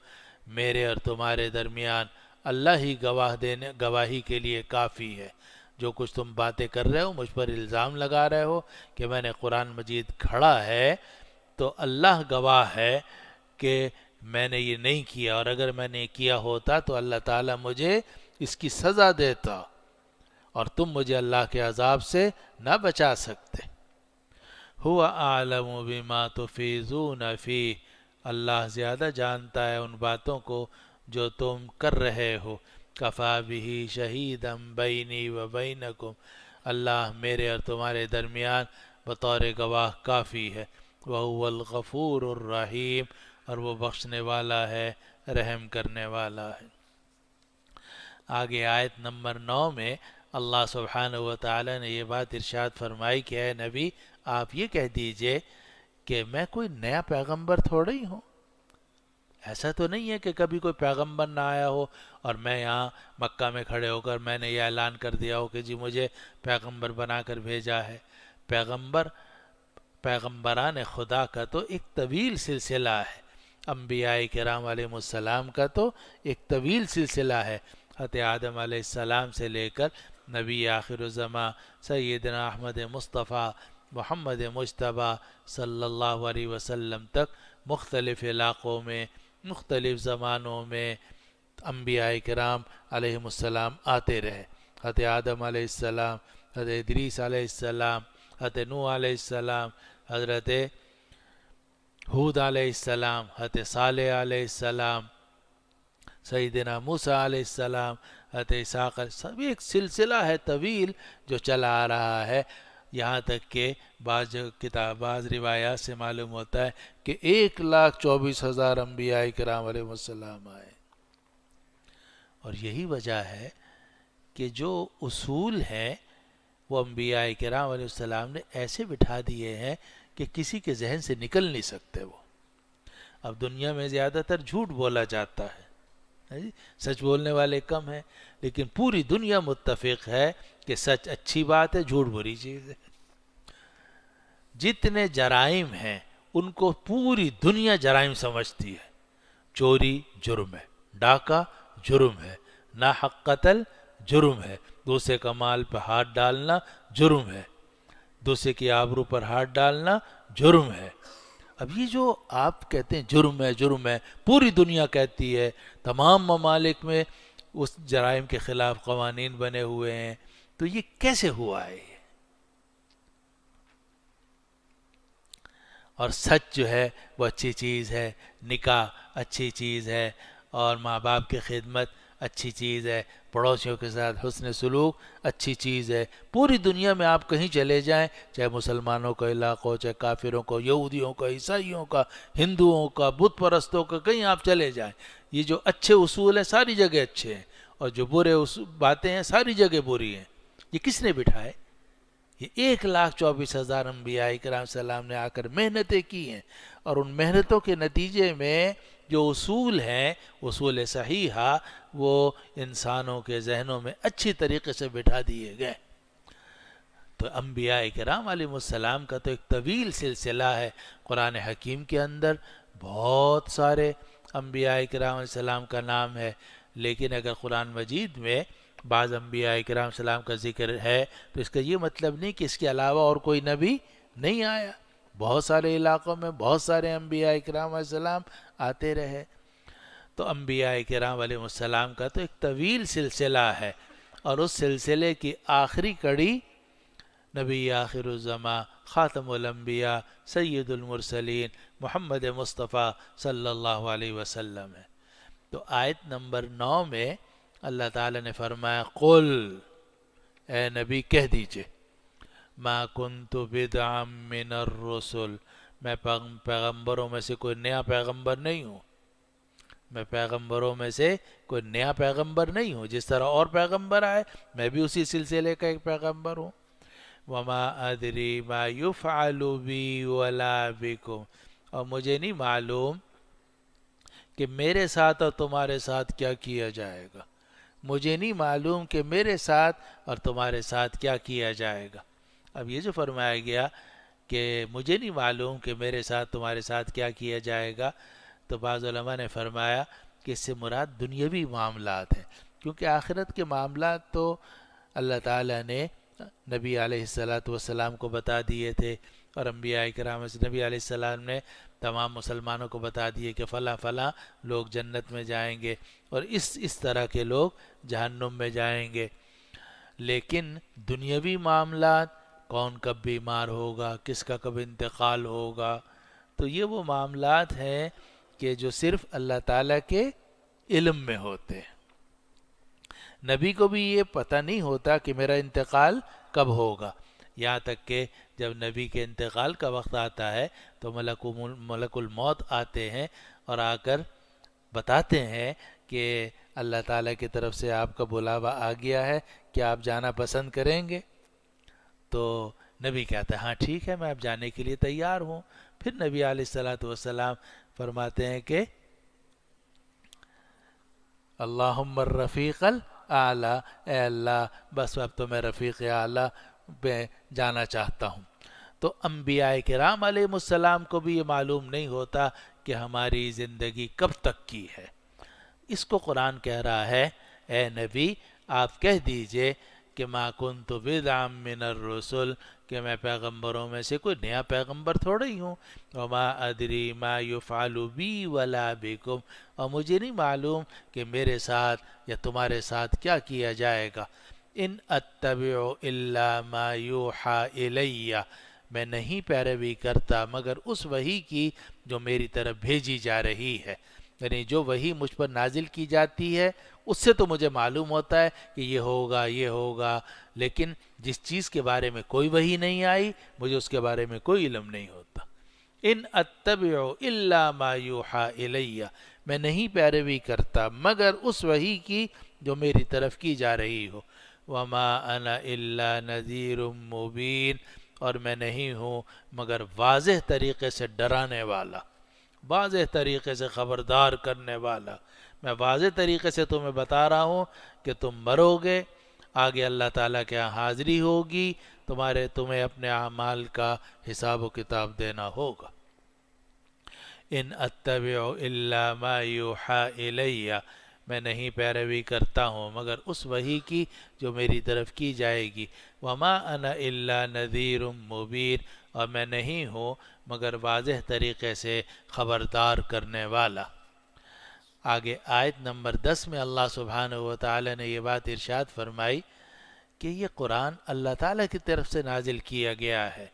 میرے اور تمہارے درمیان اللہ ہی گواہی کے لیے کافی ہے۔ جو کچھ تم باتیں کر رہے ہو، مجھ پر الزام لگا رہے ہو کہ میں نے قرآن مجید کھڑا ہے، تو اللہ گواہ ہے کہ میں نے یہ نہیں کیا، اور اگر میں نے کیا ہوتا تو اللہ تعالیٰ مجھے اس کی سزا دیتا اور تم مجھے اللہ کے عذاب سے نہ بچا سکتے۔ هو اعلم بما تفیضون فی، اللہ زیادہ جانتا ہے ان باتوں کو جو تم کر رہے ہو۔ کفا بہ شہیدا بینی و بینکم، اللہ میرے اور تمہارے درمیان بطور گواہ کافی ہے۔ وہو الغفور الرحیم، اور وہ بخشنے والا ہے، رحم کرنے والا ہے۔ آگے آیت نمبر 9 میں اللہ سبحانہ و تعالی نے یہ بات ارشاد فرمائی کہ اے نبی آپ یہ کہہ دیجئے کہ میں کوئی نیا پیغمبر تھوڑا ہی ہوں۔ ایسا تو نہیں ہے کہ کبھی کوئی پیغمبر نہ آیا ہو اور میں یہاں مکہ میں کھڑے ہو کر میں نے یہ اعلان کر دیا ہو کہ جی مجھے پیغمبر بنا کر بھیجا ہے۔ پیغمبران خدا کا تو ایک طویل سلسلہ ہے، انبیاء کرام علیہ السلام کا تو ایک طویل سلسلہ ہے، حضرت آدم علیہ السلام سے لے کر نبی آخر الزماں سیدنا احمد مصطفیٰ محمد مجتبیٰ صلی اللہ علیہ وسلم تک مختلف علاقوں میں، مختلف زمانوں میں انبیاء کرام علیہ السلام آتے رہے۔ حضرت آدم علیہ السلام، حضرت ادریس علیہ السلام، حضرت نوح علیہ السلام، حضرت ہود علیہ السلام، حضرت صالح علیہ السلام، سیدنا موسیٰ علیہ السلام، حضرت اسحاق، سب ایک سلسلہ ہے طویل جو چلا آ رہا ہے، یہاں تک کہ بعض روایات سے معلوم ہوتا ہے کہ 1,24,000 انبیاء کرام علیہ السلام آئے۔ اور یہی وجہ ہے کہ جو اصول ہیں وہ انبیاء کرام علیہ السلام نے ایسے بٹھا دیے ہیں کہ کسی کے ذہن سے نکل نہیں سکتے وہ۔ اب دنیا میں زیادہ تر جھوٹ بولا جاتا ہے جی، سچ بولنے والے کم ہیں، لیکن پوری دنیا متفق ہے کہ سچ اچھی بات ہے، جھوٹ بری چیز ہے۔ جتنے جرائم ہیں ان کو پوری دنیا جرائم سمجھتی ہے۔ چوری جرم ہے، ڈاکہ جرم ہے، ناحق قتل جرم ہے، دوسرے کا مال پہ ہاتھ ڈالنا جرم ہے، دوسرے کی آبرو پر ہاتھ ڈالنا جرم ہے۔ اب یہ جو آپ کہتے ہیں جرم ہے جرم ہے، پوری دنیا کہتی ہے، تمام ممالک میں اس جرائم کے خلاف قوانین بنے ہوئے ہیں، تو یہ کیسے ہوا ہے؟ اور سچ جو ہے وہ اچھی چیز ہے، نکاح اچھی چیز ہے، اور ماں باپ کی خدمت اچھی چیز ہے، پڑوسیوں کے ساتھ حسن سلوک اچھی چیز ہے۔ پوری دنیا میں آپ کہیں چلے جائیں، چاہے مسلمانوں کا علاقہ ہو، چاہے کافروں کا، یہودیوں کا، عیسائیوں کا، ہندوؤں کا، بت پرستوں کا، کہیں آپ چلے جائیں، یہ جو اچھے اصول ہیں ساری جگہ اچھے ہیں، اور جو برے باتیں ہیں ساری جگہ بری ہیں۔ یہ کس نے بٹھائے؟ یہ 1,24,000 انبیاء کرام السلام نے آ کر محنتیں کی ہیں، اور ان محنتوں کے نتیجے میں جو اصول ہیں، اصول صحیحہ، وہ انسانوں کے ذہنوں میں اچھی طریقے سے بٹھا دیے گئے۔ تو انبیاء کرام علیہ السلام کا تو ایک طویل سلسلہ ہے، قرآن حکیم کے اندر بہت سارے انبیاء کرام علیہ السلام کا نام ہے، لیکن اگر قرآن مجید میں بعض انبیاء کرام السلام کا ذکر ہے تو اس کا یہ مطلب نہیں کہ اس کے علاوہ اور کوئی نبی نہیں آیا۔ بہت سارے علاقوں میں بہت سارے انبیاء کرام علیہ السلام آتے رہے۔ تو انبیاء کرام علیہ السلام کا تو ایک طویل سلسلہ ہے، اور اس سلسلے کی آخری کڑی نبی آخر الزماں خاتم الانبیاء سید المرسلین محمد مصطفیٰ صلی اللہ علیہ وسلم ہے۔ تو آیت نمبر 9 میں اللہ تعالیٰ نے فرمایا قل، اے نبی کہہ دیجئے، ما کنت بدعا من الرسل، میں پیغمبروں میں سے کوئی نیا پیغمبر نہیں ہوں، میں پیغمبروں میں سے کوئی نیا پیغمبر نہیں ہوں، جس طرح اور پیغمبر آئے میں بھی اسی سلسلے کا ایک پیغمبر ہوں۔ وما ادری ما یفعل بی ولا بکم، اور مجھے نہیں معلوم کہ میرے ساتھ اور تمہارے ساتھ کیا کیا جائے گا، مجھے نہیں معلوم کہ میرے ساتھ اور تمہارے ساتھ کیا کیا جائے گا۔ اب یہ جو فرمایا گیا کہ مجھے نہیں معلوم کہ میرے ساتھ تمہارے ساتھ کیا کیا جائے گا، تو بعض علماء نے فرمایا کہ اس سے مراد دنیاوی معاملات ہیں، کیونکہ آخرت کے معاملات تو اللہ تعالیٰ نے نبی علیہ السلام کو بتا دیے تھے، اور انبیاء کرام نبی علیہ السلام نے تمام مسلمانوں کو بتا دیے کہ فلاں فلاں لوگ جنت میں جائیں گے، اور اس طرح کے لوگ جہنم میں جائیں گے۔ لیکن دنیاوی معاملات، کون کب بیمار ہوگا، کس کا کب انتقال ہوگا، تو یہ وہ معاملات ہیں کہ جو صرف اللہ تعالیٰ کے علم میں ہوتے ہیں۔ نبی کو بھی یہ پتہ نہیں ہوتا کہ میرا انتقال کب ہوگا، یہاں تک کہ جب نبی کے انتقال کا وقت آتا ہے تو ملک الموت آتے ہیں اور آ کر بتاتے ہیں کہ اللہ تعالیٰ کی طرف سے آپ کا بلاوا آ گیا ہے، کیا آپ جانا پسند کریں گے؟ تو نبی کہتا ہے ہاں ٹھیک ہے، میں اب جانے کے لیے تیار ہوں۔ پھر نبی علیہ السلام فرماتے ہیں کہ اللہم الرفیق الاعلیٰ، اے اللہ بس اب تو میں رفیق اعلیٰ پہ جانا چاہتا ہوں۔ تو انبیاء کرام علیہ السلام کو بھی یہ معلوم نہیں ہوتا کہ ہماری زندگی کب تک کی ہے۔ اس کو قرآن کہہ رہا ہے اے نبی آپ کہہ دیجئے کہ ما کنت بدعا من الرسل، کہ میں پیغمبروں میں سے کوئی نیا پیغمبر تھوڑا ہی ہوں، وما ادری ما یفعل بی ولا بکم، اور مجھے نہیں معلوم کہ میرے ساتھ یا تمہارے ساتھ کیا کیا جائے گا۔ ان اتبع الا ما یوحى الی، میں نہیں پیروی کرتا مگر اس وحی کی جو میری طرف بھیجی جا رہی ہے، یعنی جو وحی مجھ پر نازل کی جاتی ہے اس سے تو مجھے معلوم ہوتا ہے کہ یہ ہوگا یہ ہوگا، لیکن جس چیز کے بارے میں کوئی وحی نہیں آئی مجھے اس کے بارے میں کوئی علم نہیں ہوتا۔ ان اتبع الا ما یوحى الی، میں نہیں پیروی کرتا مگر اس وحی کی جو میری طرف کی جا رہی ہو۔ وما انا الا نذیر مبین، اور میں نہیں ہوں مگر واضح طریقے سے ڈرانے والا، واضح طریقے سے خبردار کرنے والا. میں واضح طریقے سے تمہیں بتا رہا ہوں کہ تم مرو گے، آگے اللہ تعالیٰ کے یہاں حاضری ہوگی، تمہیں اپنے اعمال کا حساب و کتاب دینا ہوگا. ان اتبع الا ما یوحى الی، میں نہیں پیروی کرتا ہوں مگر اس وحی کی جو میری طرف کی جائے گی. وما انا الا نذیر مبین، اور میں نہیں ہوں مگر واضح طریقے سے خبردار کرنے والا. آگے آیت نمبر 10 میں اللہ سبحانہ و تعالی نے یہ بات ارشاد فرمائی کہ یہ قرآن اللہ تعالیٰ کی طرف سے نازل کیا گیا ہے،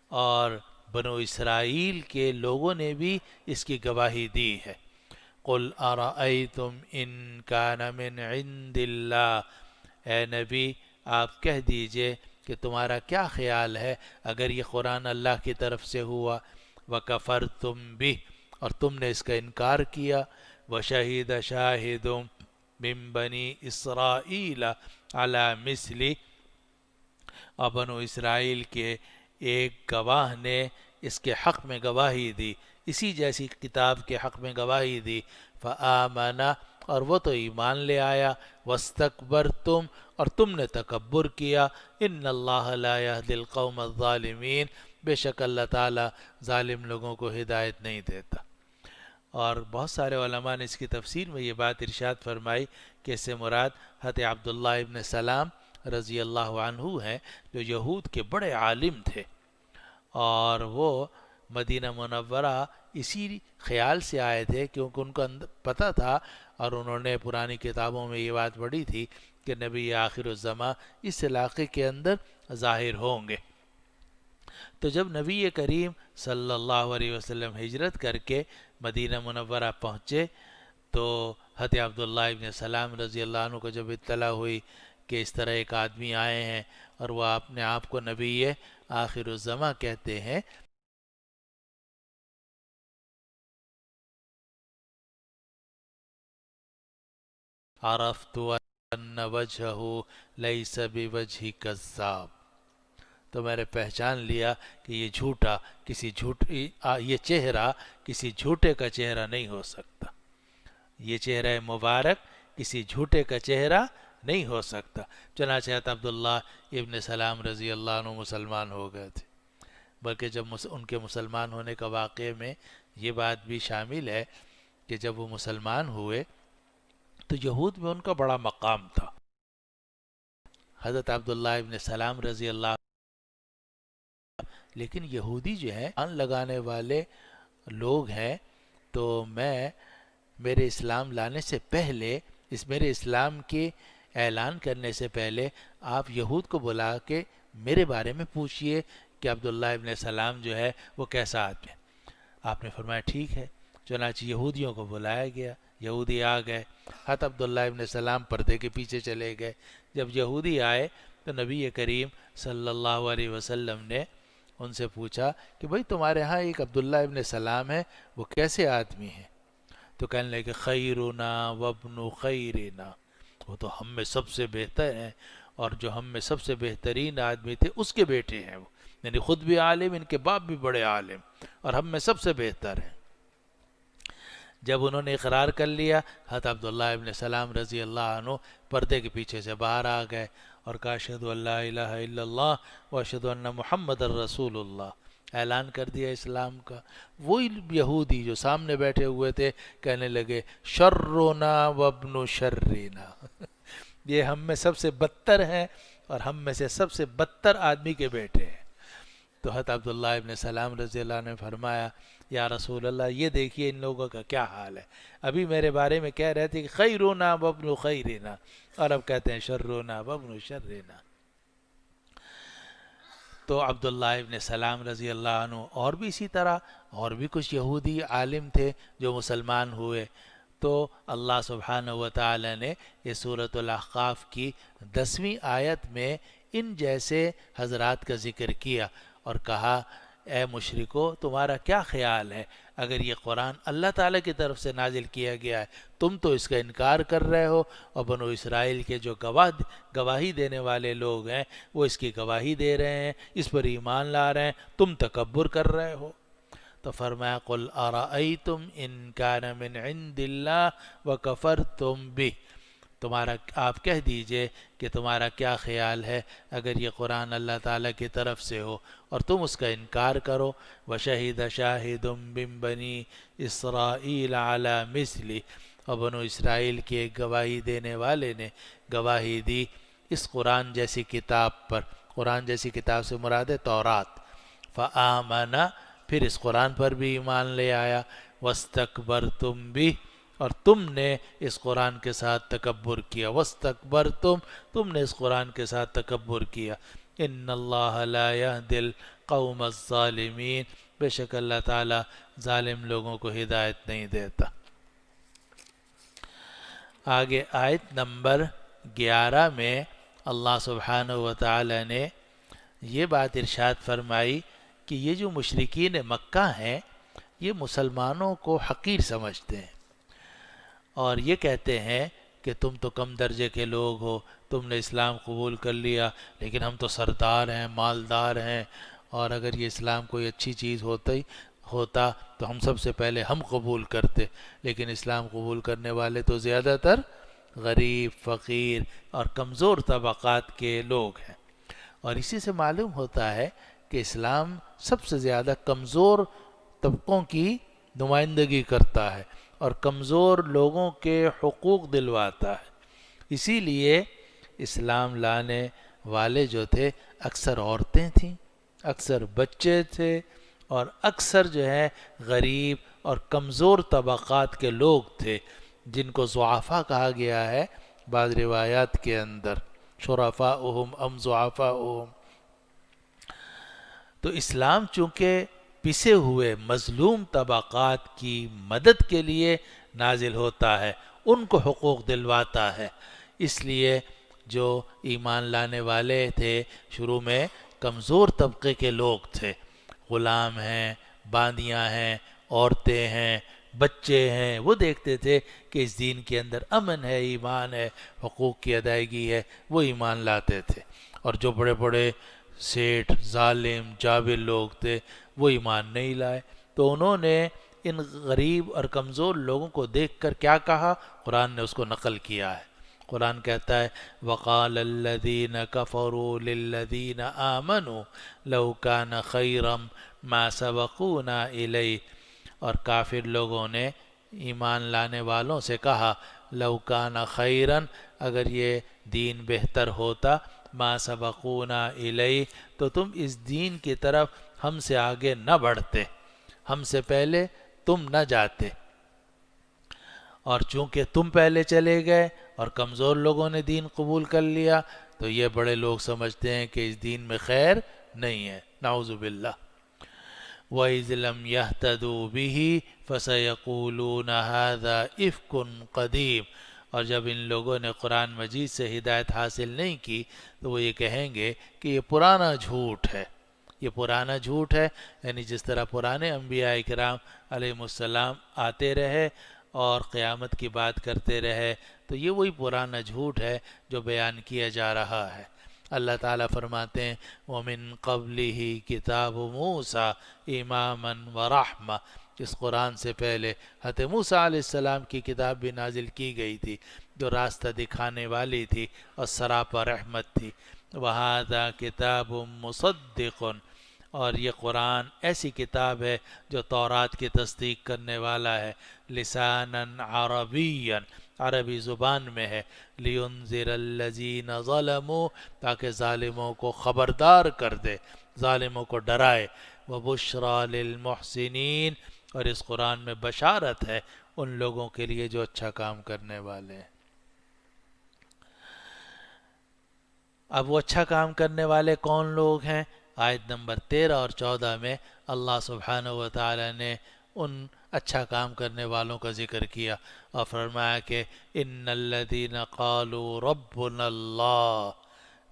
اور بنو اسرائیل کے لوگوں نے بھی اس کی گواہی دی ہے. قل ارأیتم ان کان من عند اللہ، اے نبی آپ کہہ دیجئے کہ تمہارا کیا خیال ہے اگر یہ قرآن اللہ کی طرف سے ہوا. وکفرتم بہ، اور تم نے اس کا انکار کیا. وشہد شاہد من بنی اسرائیل علی مثلی، اور بنو اسرائیل کے ایک گواہ نے اس کے حق میں گواہی دی، اسی جیسی کتاب کے حق میں گواہی دی. فآمن، اور وہ تو ایمان لے آیا. واستکبرتم، اور تم نے تکبر کیا. ان اللہ لا یہدی القوم الظالمین، بے شک اللہ تعالیٰ ظالم لوگوں کو ہدایت نہیں دیتا. اور بہت سارے علماء نے اس کی تفسیر میں یہ بات ارشاد فرمائی کہ اس سے مراد حضرت عبداللہ ابن سلام رضی اللہ عنہ ہیں، جو یہود کے بڑے عالم تھے، اور وہ مدینہ منورہ اسی خیال سے آئے تھے کیونکہ ان کو پتہ تھا، اور انہوں نے پرانی کتابوں میں یہ بات پڑھی تھی کہ نبی آخر الزماں اس علاقے کے اندر ظاہر ہوں گے. تو جب نبی کریم صلی اللہ علیہ وسلم ہجرت کر کے مدینہ منورہ پہنچے تو حضرت عبداللہ ابن سلام رضی اللہ عنہ کو جب اطلاع ہوئی کہ اس طرح ایک آدمی آئے ہیں اور وہ اپنے آپ کو نبی آخر الزماں کہتے ہیں، عرفت ان وجہہ لیس بوجہ کذاب، تو میں نے پہچان لیا کہ یہ چہرہ کسی جھوٹے کا چہرہ نہیں ہو سکتا. یہ چہرہ مبارک کسی جھوٹے کا چہرہ نہیں ہو سکتا. چنانچہ حضرت عبداللہ ابن سلام رضی اللہ عنہ مسلمان ہو گئے تھے، بلکہ جب ان کے مسلمان ہونے کا واقعے میں یہ بات بھی شامل ہے کہ جب وہ مسلمان ہوئے تو یہود میں ان کا بڑا مقام تھا. حضرت عبداللہ ابن سلام رضی اللہ، لیکن یہودی جو ہیں ان لگانے والے لوگ ہیں، تو میرے اسلام لانے سے پہلے، میرے اسلام کے اعلان کرنے سے پہلے آپ یہود کو بلا کے میرے بارے میں پوچھئے کہ عبداللہ ابن سلام جو ہے وہ کیسا آدمی ہے. آپ نے فرمایا ٹھیک ہے. چنانچہ یہودیوں کو بلایا گیا، یہودی آ گئے. حضرت عبداللہ ابن سلام پردے کے پیچھے چلے گئے. جب یہودی آئے تو نبی کریم صلی اللہ علیہ وسلم نے ان سے پوچھا کہ بھئی تمہارے ہاں ایک عبداللہ ابن سلام ہے، وہ کیسے آدمی ہے؟ تو کہنے لگے خیرنا وابن خیرنا، وہ تو ہم میں سب سے بہتر ہیں، اور جو ہم میں سب سے بہترین آدمی تھے اس کے بیٹے ہیں وہ، یعنی خود بھی عالم، ان کے باپ بھی بڑے عالم، اور ہم میں سب سے بہتر ہیں. جب انہوں نے اقرار کر لیا، حضرت عبداللہ ابن سلام رضی اللہ عنہ پردے کے پیچھے سے باہر آ گئے اور کہا اشہد ان لا الہ الا اللہ و اشہد ان محمد الرسول اللہ، اعلان کر دیا اسلام کا. وہی یہودی جو سامنے بیٹھے ہوئے تھے کہنے لگے شرنا وابن شرنا، یہ ہم میں سب سے بدتر ہیں اور ہم میں سے سب سے بدتر آدمی کے بیٹے ہیں. تو حضرت عبداللہ ابن سلام رضی اللہ عنہ نے فرمایا یا رسول اللہ، یہ دیکھیے ان لوگوں کا کیا حال ہے، ابھی میرے بارے میں کہہ رہے تھے کہ خیرنا وابن خیرنا، اور اب کہتے ہیں شرنا وابن شرنا. تو عبداللہ ابن سلام رضی اللہ عنہ اور بھی اسی طرح اور بھی کچھ یہودی عالم تھے جو مسلمان ہوئے. تو اللہ سبحانہ و تعالی نے یہ سورۃ الاحقاف کی 10ویں آیت میں ان جیسے حضرات کا ذکر کیا اور کہا اے مشرکو تمہارا کیا خیال ہے اگر یہ قرآن اللہ تعالیٰ کی طرف سے نازل کیا گیا ہے، تم تو اس کا انکار کر رہے ہو، اور بنو اسرائیل کے جو گواہی دینے والے لوگ ہیں وہ اس کی گواہی دے رہے ہیں، اس پر ایمان لا رہے ہیں، تم تکبر کر رہے ہو. تو فرمایا قل ارأیتم ان کان من عند اللہ وکفرتم بہ، تمہارا آپ کہہ دیجئے کہ تمہارا کیا خیال ہے اگر یہ قرآن اللہ تعالیٰ کی طرف سے ہو اور تم اس کا انکار کرو. وَشَهِدَ شَاهِدٌ مِّن بَنِي إِسْرَائِيلَ عَلَى مِثْلِهِ، اور بنو اسرائیل کے ایک گواہی دینے والے نے گواہی دی اس قرآن جیسی کتاب پر. قرآن جیسی کتاب سے مراد ہے تورات. فآمن، پھر اس قرآن پر بھی ایمان لے آیا. وَاسْتَكْبَرْتُمْ بِهِ، اور تم نے اس قرآن کے ساتھ تکبر کیا. وَاسْتَكْبَرْتُمْ، تم نے اس قرآن کے ساتھ تکبر کیا. ان اللہ لا يهدي القوم الظالمین، بے شک اللہ تعالی ظالم لوگوں کو ہدایت نہیں دیتا. آگے آیت نمبر 11 میں اللہ سبحانہ و تعالی نے یہ بات ارشاد فرمائی کہ یہ جو مشرکین مکہ ہیں یہ مسلمانوں کو حقیر سمجھتے ہیں اور یہ کہتے ہیں کہ تم تو کم درجے کے لوگ ہو، تم نے اسلام قبول کر لیا، لیکن ہم تو سردار ہیں، مالدار ہیں، اور اگر یہ اسلام کوئی اچھی چیز ہوتا تو ہم سب سے پہلے ہم قبول کرتے، لیکن اسلام قبول کرنے والے تو زیادہ تر غریب، فقیر اور کمزور طبقات کے لوگ ہیں. اور اسی سے معلوم ہوتا ہے کہ اسلام سب سے زیادہ کمزور طبقوں کی نمائندگی کرتا ہے اور کمزور لوگوں کے حقوق دلواتا ہے. اسی لیے اسلام لانے والے جو تھے اکثر عورتیں تھیں، اکثر بچے تھے، اور اکثر جو ہے غریب اور کمزور طبقات کے لوگ تھے جن کو ضعفاء کہا گیا ہے بعض روایات کے اندر، شرفاؤہم ام ضعفاؤہم. تو اسلام چونکہ پسے ہوئے مظلوم طبقات کی مدد کے لیے نازل ہوتا ہے، ان کو حقوق دلواتا ہے. اس لیے جو ایمان لانے والے تھے شروع میں کمزور طبقے کے لوگ تھے، غلام ہیں، باندیاں ہیں، عورتیں ہیں، بچے ہیں، وہ دیکھتے تھے کہ اس دین کے اندر امن ہے، ایمان ہے، حقوق کی ادائیگی ہے، وہ ایمان لاتے تھے. اور جو بڑے بڑے سیٹھ، ظالم، جابر لوگ تھے وہ ایمان نہیں لائے. تو انہوں نے ان غریب اور کمزور لوگوں کو دیکھ کر کیا کہا؟ قرآن نے اس کو نقل کیا ہے. قرآن کہتا ہے وَقَالَ الَّذِينَ كَفَرُوا لِلَّذِينَ آمَنُوا لَوْ كَانَ خَيْرًا مَا سَبَقُونَا إِلَيْهِ، اور کافر لوگوں نے ایمان لانے والوں سے کہا لَوْ كَانَ خَيْرًا، اگر یہ دین بہتر ہوتا، ما سبقونا الیہ، تو تم اس دین کی طرف ہم سے آگے نہ بڑھتے، ہم سے پہلے تم نہ جاتے. اور چونکہ تم پہلے چلے گئے اور کمزور لوگوں نے دین قبول کر لیا تو یہ بڑے لوگ سمجھتے ہیں کہ اس دین میں خیر نہیں ہے. نعوذ باللہ. وَإِذْ لَمْ يَهْتَدُوا بِهِ فَسَيَقُولُونَ هَذَا إِفْكٌ قَدِيمٌ، اور جب ان لوگوں نے قرآن مجید سے ہدایت حاصل نہیں کی تو وہ یہ کہیں گے کہ یہ پرانا جھوٹ ہے. یہ پرانا جھوٹ ہے، یعنی جس طرح پرانے انبیاء کرام علیہ السلام آتے رہے اور قیامت کی بات کرتے رہے، تو یہ وہی پرانا جھوٹ ہے جو بیان کیا جا رہا ہے. اللہ تعالیٰ فرماتے ہیں وَمِن قَبْلِهِ كِتَابُ مُوسَى إِمَامًا وَرَحْمَةً، اس قرآن سے پہلے حضرت موسیٰ علیہ السلام کی کتاب بھی نازل کی گئی تھی جو راستہ دکھانے والی تھی اور سراپا رحمت تھی. وَهَذَا كِتَابٌ مُصَدِّقٌ، اور یہ قرآن ایسی کتاب ہے جو تورات کی تصدیق کرنے والا ہے. لسانًا عربیًا، عربی زبان میں ہے. لِيُنذِرَ الَّذِينَ ظَلَمُوا، تاکہ ظالموں کو خبردار کر دے، ظالموں کو ڈرائے. وَبُشْرَى لِلْمُحْسِنِينَ، اور اس قرآن میں بشارت ہے ان لوگوں کے لیے جو اچھا کام کرنے والے ہیں. اب وہ اچھا کام کرنے والے کون لوگ ہیں؟ آیت نمبر 13 اور 14 میں اللہ سبحانہ و تعالی نے ان اچھا کام کرنے والوں کا ذکر کیا اور فرمایا کہ ان الذین قالوا ربنا اللہ،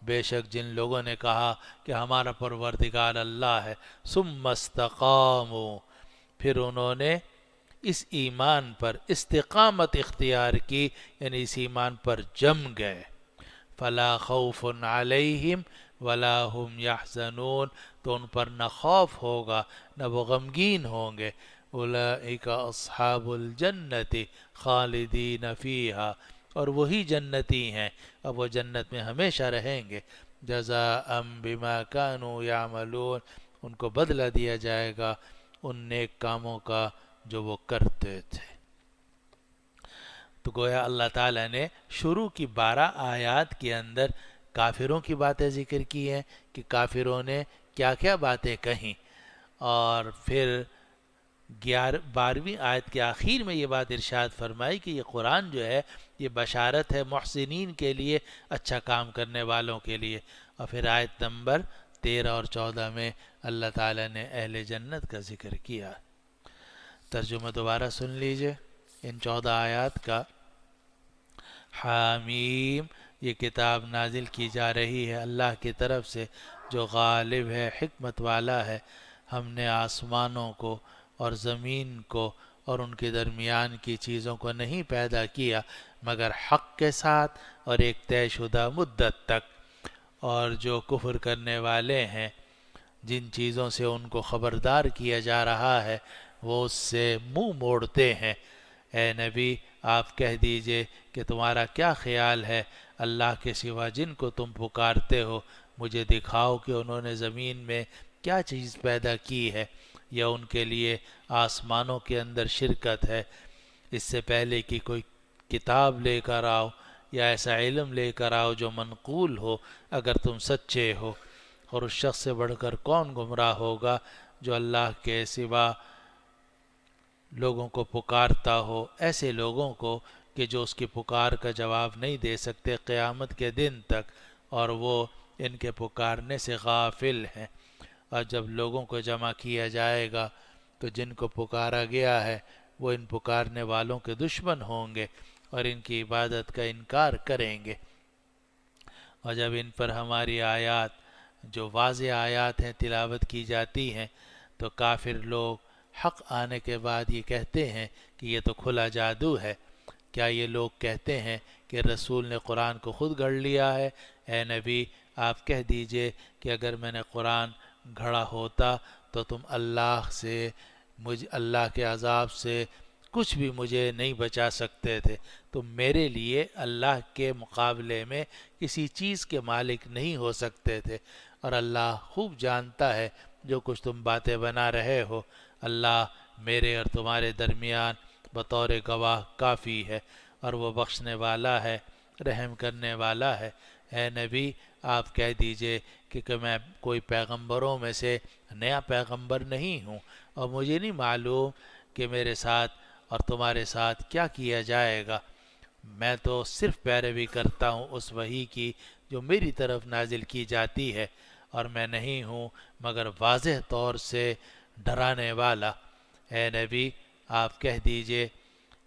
بے شک جن لوگوں نے کہا کہ ہمارا پروردگار اللہ ہے، ثم استقاموا، پھر انہوں نے اس ایمان پر استقامت اختیار کی، یعنی اس ایمان پر جم گئے. فلا خوف علیہم ولا هم یحزنون، تو ان پر نہ خوف ہوگا نہ وہ غمگین ہوں گے. اولئک اصحاب الجنت خالدین فیہا، اور وہی جنتی ہیں، اب وہ جنت میں ہمیشہ رہیں گے. جزاء بما كانوا یعملون، ان کو بدلہ دیا جائے گا ان نیک کاموں کا جو وہ کرتے تھے. تو گویا اللہ تعالیٰ نے شروع کی 12 آیات کے اندر کافروں کی باتیں ذکر کی ہیں کہ کافروں نے کیا کیا باتیں کہیں، اور پھر 12ویں آیت کے آخر میں یہ بات ارشاد فرمائی کہ یہ قرآن جو ہے یہ بشارت ہے محسنین کے لیے، اچھا کام کرنے والوں کے لیے. اور پھر آیت نمبر 13 اور 14 میں اللہ تعالیٰ نے اہل جنت کا ذکر کیا. ترجمہ دوبارہ سن لیجئے ان 14 آیات کا. حامیم، یہ کتاب نازل کی جا رہی ہے اللہ کی طرف سے جو غالب ہے، حکمت والا ہے. ہم نے آسمانوں کو اور زمین کو اور ان کے درمیان کی چیزوں کو نہیں پیدا کیا مگر حق کے ساتھ اور ایک طے شدہ مدت تک. اور جو کفر کرنے والے ہیں، جن چیزوں سے ان کو خبردار کیا جا رہا ہے وہ اس سے منہ موڑتے ہیں. اے نبی آپ کہہ دیجئے کہ تمہارا کیا خیال ہے اللہ کے سوا جن کو تم پکارتے ہو، مجھے دکھاؤ کہ انہوں نے زمین میں کیا چیز پیدا کی ہے، یا ان کے لیے آسمانوں کے اندر شرکت ہے. اس سے پہلے کہ کوئی کتاب لے کر آؤ یا ایسا علم لے کر آؤ جو منقول ہو اگر تم سچے ہو. اور اس شخص سے بڑھ کر کون گمراہ ہوگا جو اللہ کے سوا لوگوں کو پکارتا ہو، ایسے لوگوں کو کہ جو اس کی پکار کا جواب نہیں دے سکتے قیامت کے دن تک، اور وہ ان کے پکارنے سے غافل ہیں. اور جب لوگوں کو جمع کیا جائے گا تو جن کو پکارا گیا ہے وہ ان پکارنے والوں کے دشمن ہوں گے اور ان کی عبادت کا انکار کریں گے. اور جب ان پر ہماری آیات جو واضح آیات ہیں تلاوت کی جاتی ہیں تو کافر لوگ حق آنے کے بعد یہ کہتے ہیں کہ یہ تو کھلا جادو ہے. کیا یہ لوگ کہتے ہیں کہ رسول نے قرآن کو خود گھڑ لیا ہے؟ اے نبی آپ کہہ دیجئے کہ اگر میں نے قرآن گھڑا ہوتا تو تم اللہ کے عذاب سے کچھ بھی مجھے نہیں بچا سکتے تھے. تم میرے لیے اللہ کے مقابلے میں کسی چیز کے مالک نہیں ہو سکتے تھے، اور اللہ خوب جانتا ہے جو کچھ تم باتیں بنا رہے ہو. اللہ میرے اور تمہارے درمیان بطور گواہ کافی ہے، اور وہ بخشنے والا ہے، رحم کرنے والا ہے. اے نبی آپ کہہ دیجئے کہ میں کوئی پیغمبروں میں سے نیا پیغمبر نہیں ہوں، اور مجھے نہیں معلوم کہ میرے ساتھ اور تمہارے ساتھ کیا کیا جائے گا. میں تو صرف پیروی کرتا ہوں اس وحی کی جو میری طرف نازل کی جاتی ہے، اور میں نہیں ہوں مگر واضح طور سے ڈرانے والا. اے نبی آپ کہہ دیجئے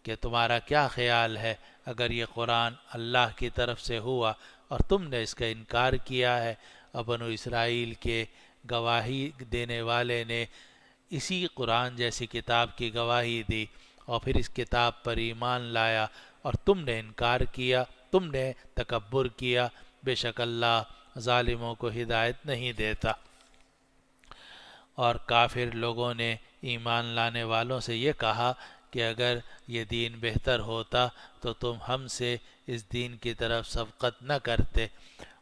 کہ تمہارا کیا خیال ہے اگر یہ قرآن اللہ کی طرف سے ہوا اور تم نے اس کا انکار کیا ہے، اور بنو اسرائیل کے گواہی دینے والے نے اسی قرآن جیسی کتاب کی گواہی دی اور پھر اس کتاب پر ایمان لایا اور تم نے انکار کیا، تم نے تکبر کیا. بے شک اللہ ظالموں کو ہدایت نہیں دیتا. اور کافر لوگوں نے ایمان لانے والوں سے یہ کہا کہ اگر یہ دین بہتر ہوتا تو تم ہم سے اس دین کی طرف سبقت نہ کرتے.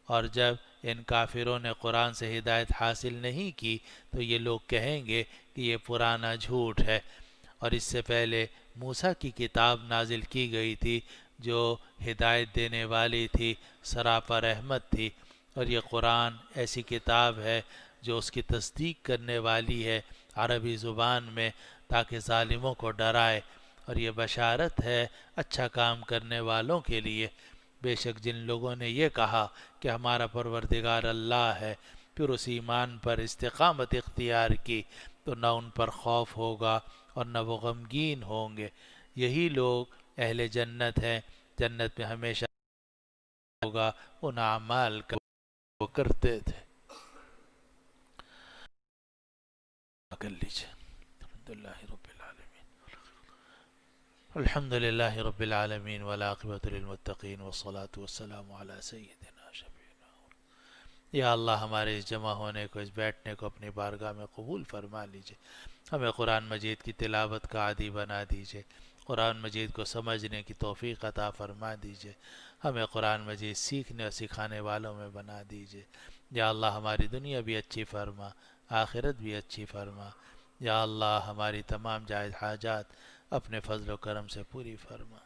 اور جب ان کافروں نے قرآن سے ہدایت حاصل نہیں کی تو یہ لوگ کہیں گے کہ یہ پرانا جھوٹ ہے. اور اس سے پہلے موسیٰ کی کتاب نازل کی گئی تھی جو ہدایت دینے والی تھی، سراپا رحمت تھی. اور یہ قرآن ایسی کتاب ہے جو اس کی تصدیق کرنے والی ہے عربی زبان میں تاکہ ظالموں کو ڈرائے، اور یہ بشارت ہے اچھا کام کرنے والوں کے لیے. بے شک جن لوگوں نے یہ کہا کہ ہمارا پروردگار اللہ ہے، پھر اس ایمان پر استقامت اختیار کی تو نہ ان پر خوف ہوگا اور نہ وہ غمگین ہوں گے. یہی لوگ اہل جنت ہیں، جنت میں ہمیشہ ہوگا ان اعمال کا وہ کرتے تھے. کر لیجیے. الحمد للہ رب العالمین والعاقبۃ للمتقین والصلاة والسلام علی سیدنا شفیعنا یا اللہ ہمارے اس جمع ہونے کو، اس بیٹھنے کو اپنی بارگاہ میں قبول فرما لیجئے، ہمیں قرآن مجید کی تلاوت کا عادی بنا دیجئے، قرآن مجید کو سمجھنے کی توفیق عطا فرما دیجئے، ہمیں قرآن مجید سیکھنے اور سکھانے والوں میں بنا دیجئے۔ یا اللہ ہماری دنیا بھی اچھی فرما، آخرت بھی اچھی فرما۔ یا اللہ ہماری تمام جائز حاجات اپنے فضل و کرم سے پوری فرما۔